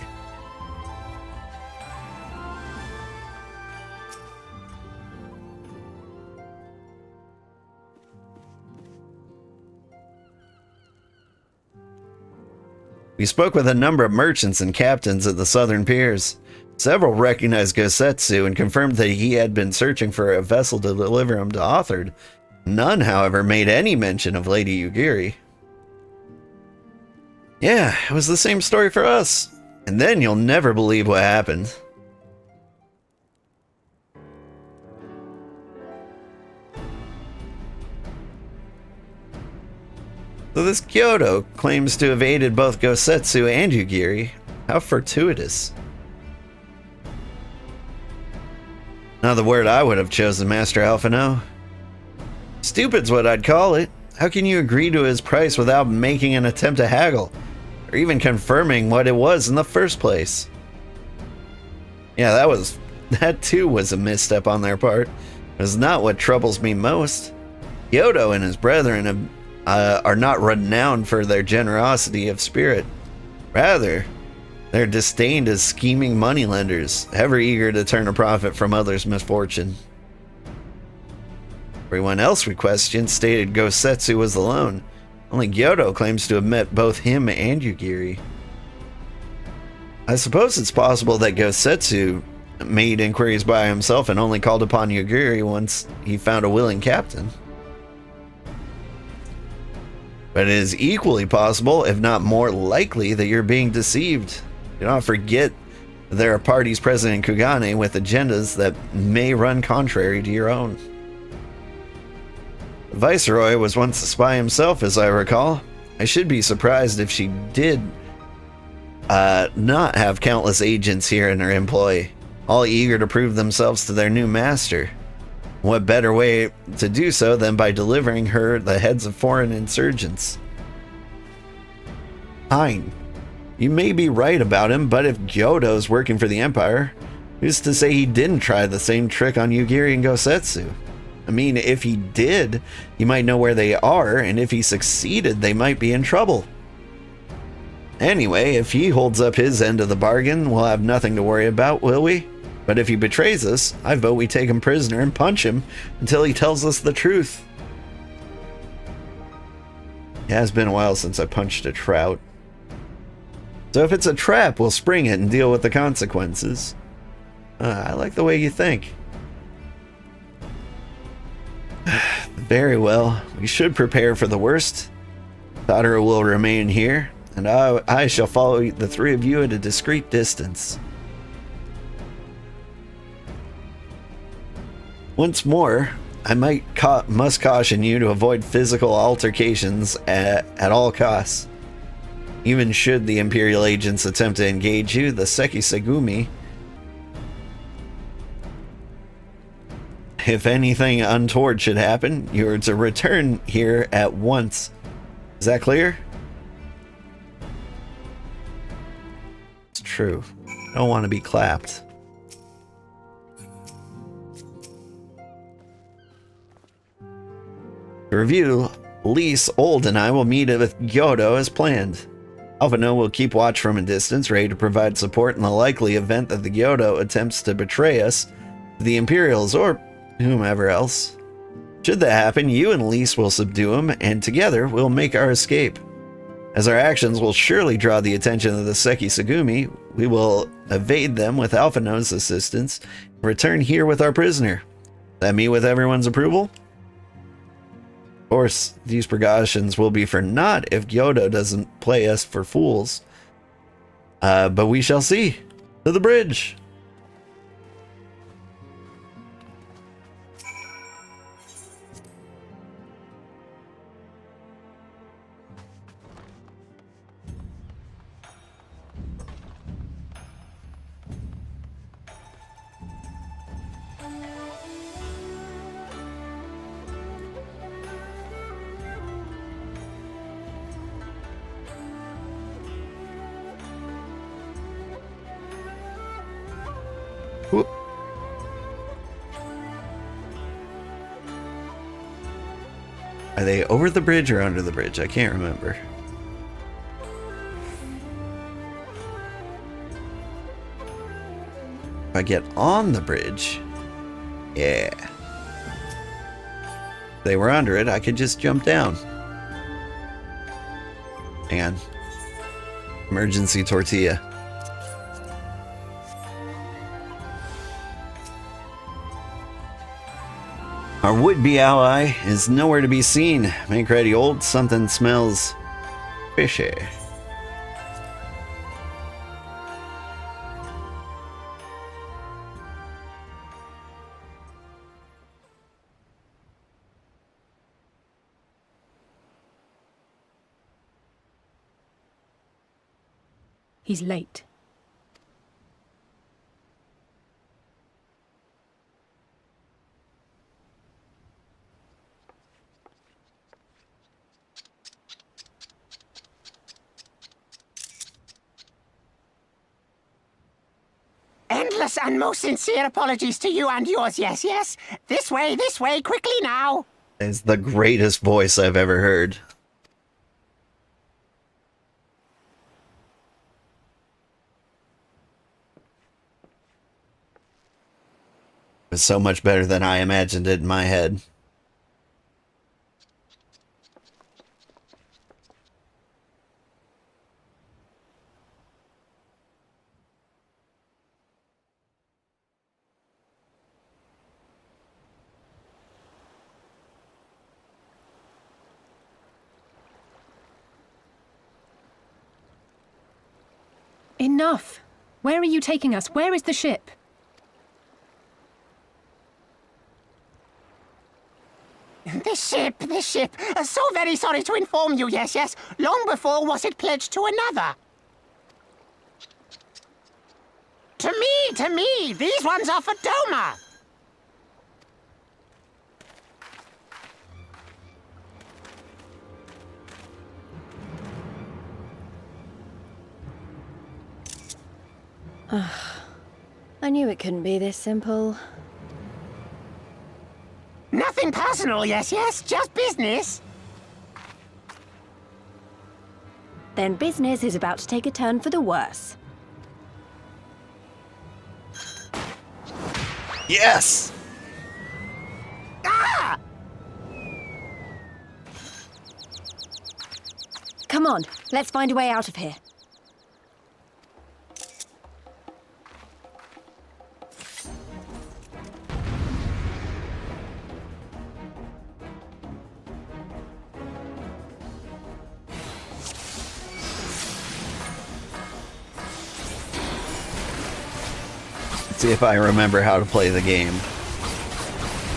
We spoke with a number of merchants and captains at the southern piers. Several recognized Gosetsu and confirmed that he had been searching for a vessel to deliver him to Authard. None, however, made any mention of Lady Yugiri. Yeah, it was the same story for us. And then you'll never believe what happened. So this Kyoto claims to have aided both Gosetsu and Yugiri. How fortuitous. Not the word I would have chosen, Master Alphino. Stupid's what I'd call it. How can you agree to his price without making an attempt to haggle? Or even confirming what it was in the first place? Yeah, that too was a misstep on their part. It's not what troubles me most. Kyoto and his brethren are not renowned for their generosity of spirit. Rather, they're disdained as scheming moneylenders, ever eager to turn a profit from others' misfortune. Everyone else we questioned stated Gosetsu was alone. Only Kyoto claims to have met both him and Yugiri. I suppose it's possible that Gosetsu made inquiries by himself and only called upon Yugiri once he found a willing captain. But it is equally possible, if not more likely, that you're being deceived. Do not forget that there are parties present in Kugane with agendas that may run contrary to your own. The Viceroy was once a spy himself, as I recall. I should be surprised if she did not have countless agents here in her employ, all eager to prove themselves to their new master. What better way to do so than by delivering her the heads of foreign insurgents? Fine. You may be right about him, but if Gyoto's working for the Empire, who's to say he didn't try the same trick on Yugiri and Gosetsu? I mean, if he did, he might know where they are, and if he succeeded, they might be in trouble. Anyway, if he holds up his end of the bargain, we'll have nothing to worry about, will we? But if he betrays us, I vote we take him prisoner and punch him until he tells us the truth. It has been a while since I punched a trout. So if it's a trap, we'll spring it and deal with the consequences. I like the way you think. Very well. We should prepare for the worst. Tadara will remain here, and I shall follow the three of you at a discreet distance. Once more, I must caution you to avoid physical altercations at all costs. Even should the Imperial agents attempt to engage you, the Seki Segumi, if anything untoward should happen, you're to return here at once. Is that clear? It's true. I don't want to be clapped. To review, Lise, Old, and I will meet with Gyoto as planned. Alphino will keep watch from a distance, ready to provide support in the likely event that the Gyoto attempts to betray us to the Imperials or whomever else. Should that happen, you and Lise will subdue him, and together we'll make our escape. As our actions will surely draw the attention of the Seki Segumi, we will evade them with Alphino's assistance and return here with our prisoner. That meet with everyone's approval? Of course, these precautions will be for naught if Gyoto doesn't play us for fools. But we shall see. To the bridge! Whoop. Are they over the bridge or under the bridge? I can't remember. If I get on the bridge, yeah. If they were under it, I could just jump down. Hang on. Emergency tortilla. Our would-be ally is nowhere to be seen. Make ready, Old. Something smells fishy. He's late. Endless and most sincere apologies to you and yours, yes, yes. This way, quickly now. It's the greatest voice I've ever heard. It's so much better than I imagined it in my head. Enough! Where are you taking us? Where is the ship? This ship. So very sorry to inform you, yes, yes. Long before was it pledged to another. To me, these ones are for Doma. I knew it couldn't be this simple. Nothing personal, yes, just business. Then business is about to take a turn for the worse. Yes! Ah! Come on, let's find a way out of here. See if I remember how to play the game.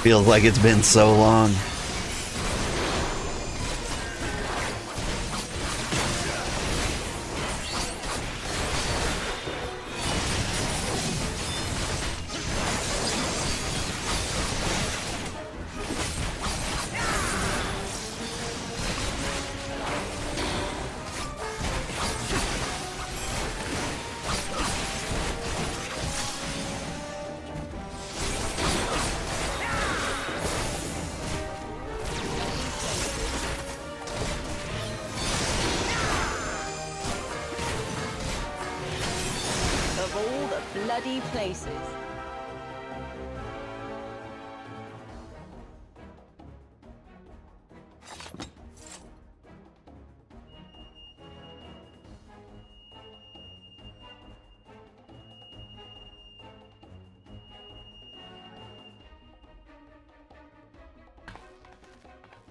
Feels like it's been so long. Of all the bloody places.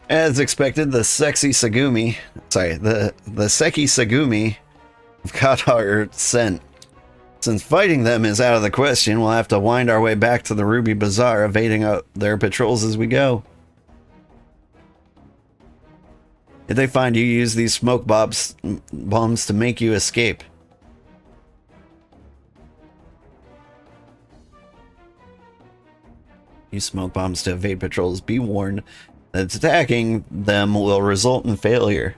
As expected, the Seki Sagumi have got our scent. Since fighting them is out of the question, we'll have to wind our way back to the Ruby Bazaar, evading their patrols as we go. If they find you, use these smoke bombs to make you escape. Use smoke bombs to evade patrols. Be warned that attacking them will result in failure.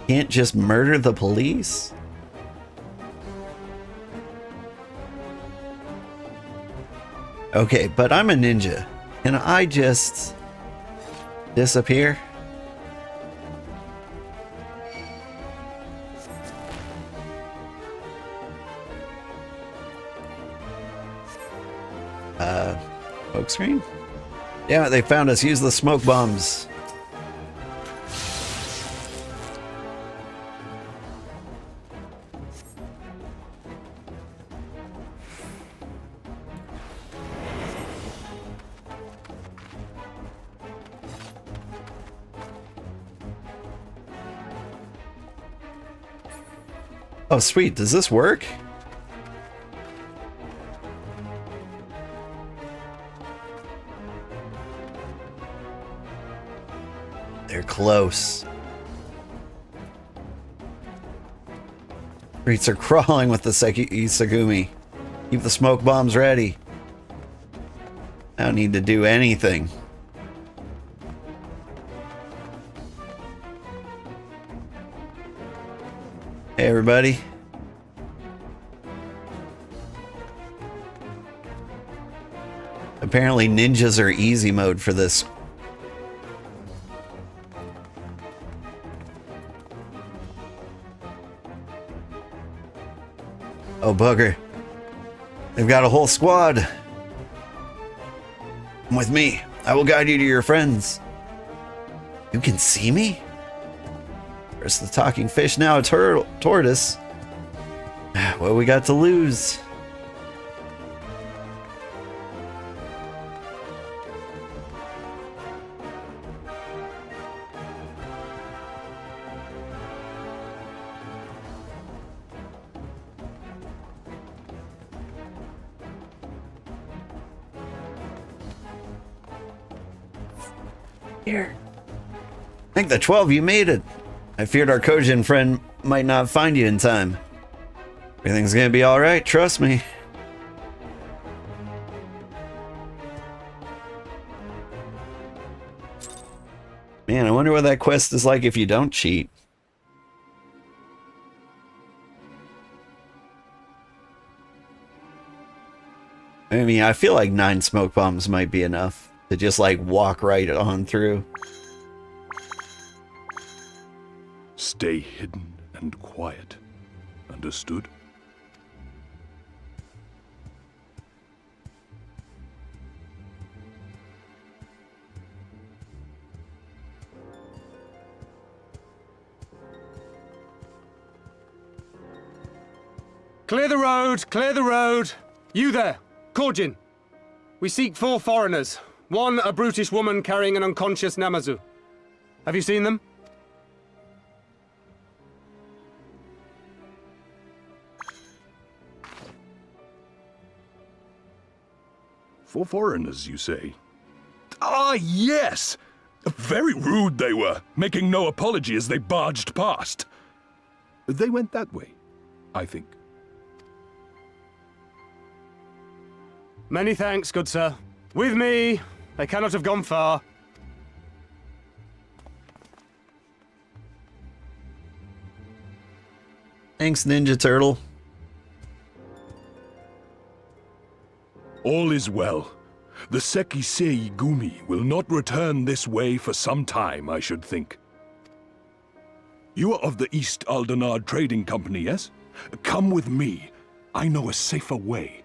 Can't just murder the police? Okay, but I'm a ninja. Can I just disappear? Smoke screen? Yeah, they found us. Use the smoke bombs. Oh, sweet. Does this work? They're close. Streets are crawling with the Seki Sagumi. Keep the smoke bombs ready. I don't need to do anything. Hey, everybody. Apparently ninjas are easy mode for this. Oh, bugger. They've got a whole squad. Come with me. I will guide you to your friends. You can see me? First the talking fish, now a tortoise. What we got to lose? Here. I think the 12 you made it. I feared our Kojin friend might not find you in time. Everything's gonna be alright, trust me. Man, I wonder what that quest is like if you don't cheat. I mean, I feel like 9 smoke bombs might be enough to just like walk right on through. Stay hidden and quiet. Understood? Clear the road! Clear the road! You there! Kojin! We seek 4 foreigners. One, a brutish woman carrying an unconscious Namazu. Have you seen them? For foreigners, you say? Ah, yes! Very rude they were, making no apology as they barged past. They went that way, I think. Many thanks, good sir. With me! They cannot have gone far. Thanks, Ninja Turtle. All is well. The Sekisei Gumi will not return this way for some time, I should think. You are of the East Aldenard Trading Company, yes? Come with me. I know a safer way.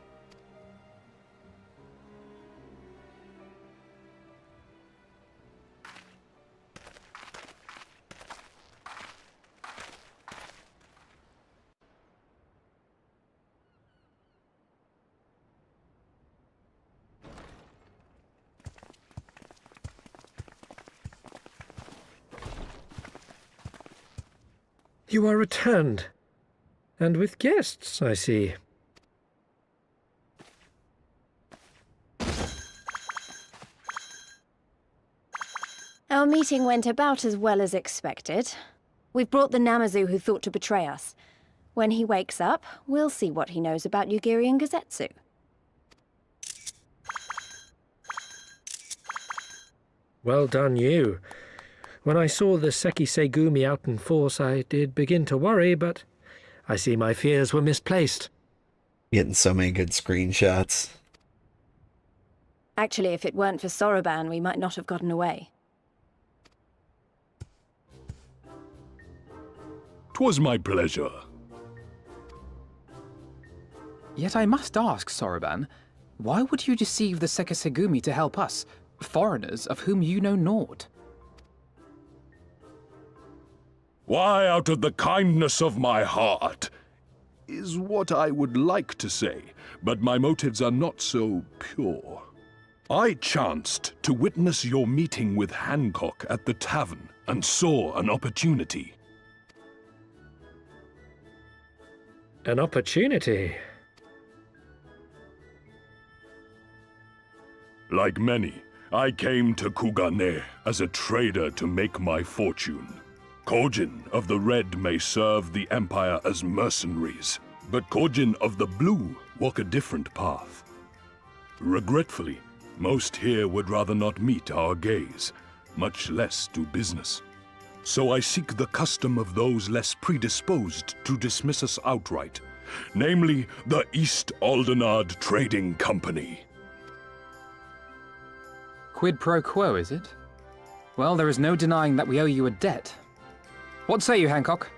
You are returned. And with guests, I see. Our meeting went about as well as expected. We've brought the Namazu who thought to betray us. When he wakes up, we'll see what he knows about Yugiri and Gazetsu. Well done, you. When I saw the Sekisei Gumi out in force, I did begin to worry, but I see my fears were misplaced. Getting so many good screenshots. Actually, if it weren't for Soroban, we might not have gotten away. 'Twas my pleasure. Yet I must ask, Soroban, why would you deceive the Sekisegumi to help us, foreigners of whom you know naught? Why, out of the kindness of my heart, is what I would like to say, but my motives are not so pure. I chanced to witness your meeting with Hancock at the tavern and saw an opportunity. An opportunity? Like many, I came to Kugane as a trader to make my fortune. Kojin of the Red may serve the Empire as mercenaries, but Kojin of the Blue walk a different path. Regretfully, most here would rather not meet our gaze, much less do business. So I seek the custom of those less predisposed to dismiss us outright, namely the East Aldenard Trading Company. Quid pro quo, is it? Well, there is no denying that we owe you a debt. What say you, Hancock?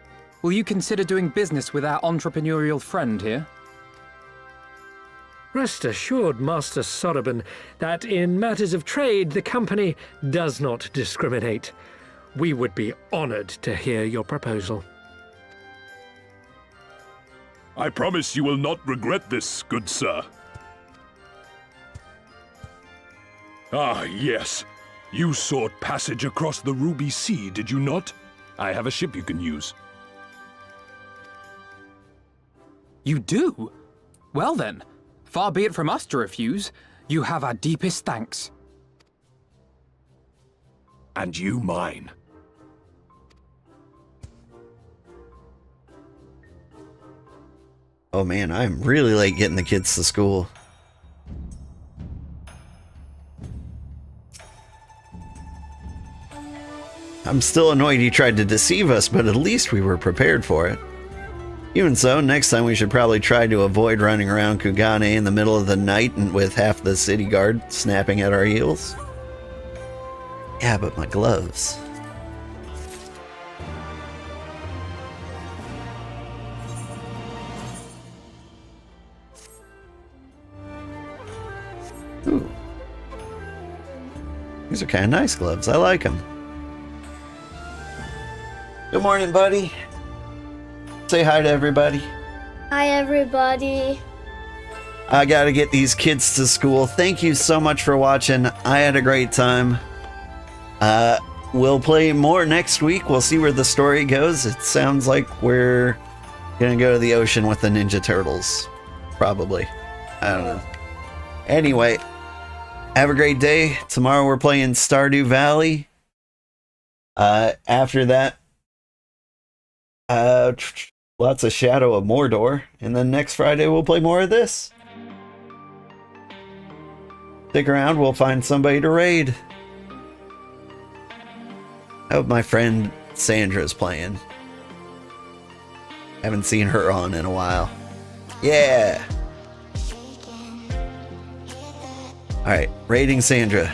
Will you consider doing business with our entrepreneurial friend here? Rest assured, Master Soroban, that in matters of trade the company does not discriminate. We would be honored to hear your proposal. I promise you will not regret this, good sir. Ah, yes. You sought passage across the Ruby Sea, did you not? I have a ship you can use. You do? Well then, far be it from us to refuse. You have our deepest thanks. And you mine. Oh man, I'm really late getting the kids to school. I'm still annoyed he tried to deceive us, but at least we were prepared for it. Even so, next time we should probably try to avoid running around Kugane in the middle of the night and with half the city guard snapping at our heels. Yeah, but my gloves. Ooh. These are kind of nice gloves. I like them. Good morning, buddy. Say hi to everybody. Hi, everybody. I gotta get these kids to school. Thank you so much for watching. I had a great time. We'll play more next week. We'll see where the story goes. It sounds like we're gonna go to the ocean with the Ninja Turtles. Probably. I don't know. Anyway, have a great day. Tomorrow we're playing Stardew Valley. After that, lots of Shadow of Mordor. And then next Friday we'll play more of this. Stick around, we'll find somebody to raid. I hope my friend Sandra's playing. Haven't seen her on in a while. Yeah! Alright, raiding Sandra.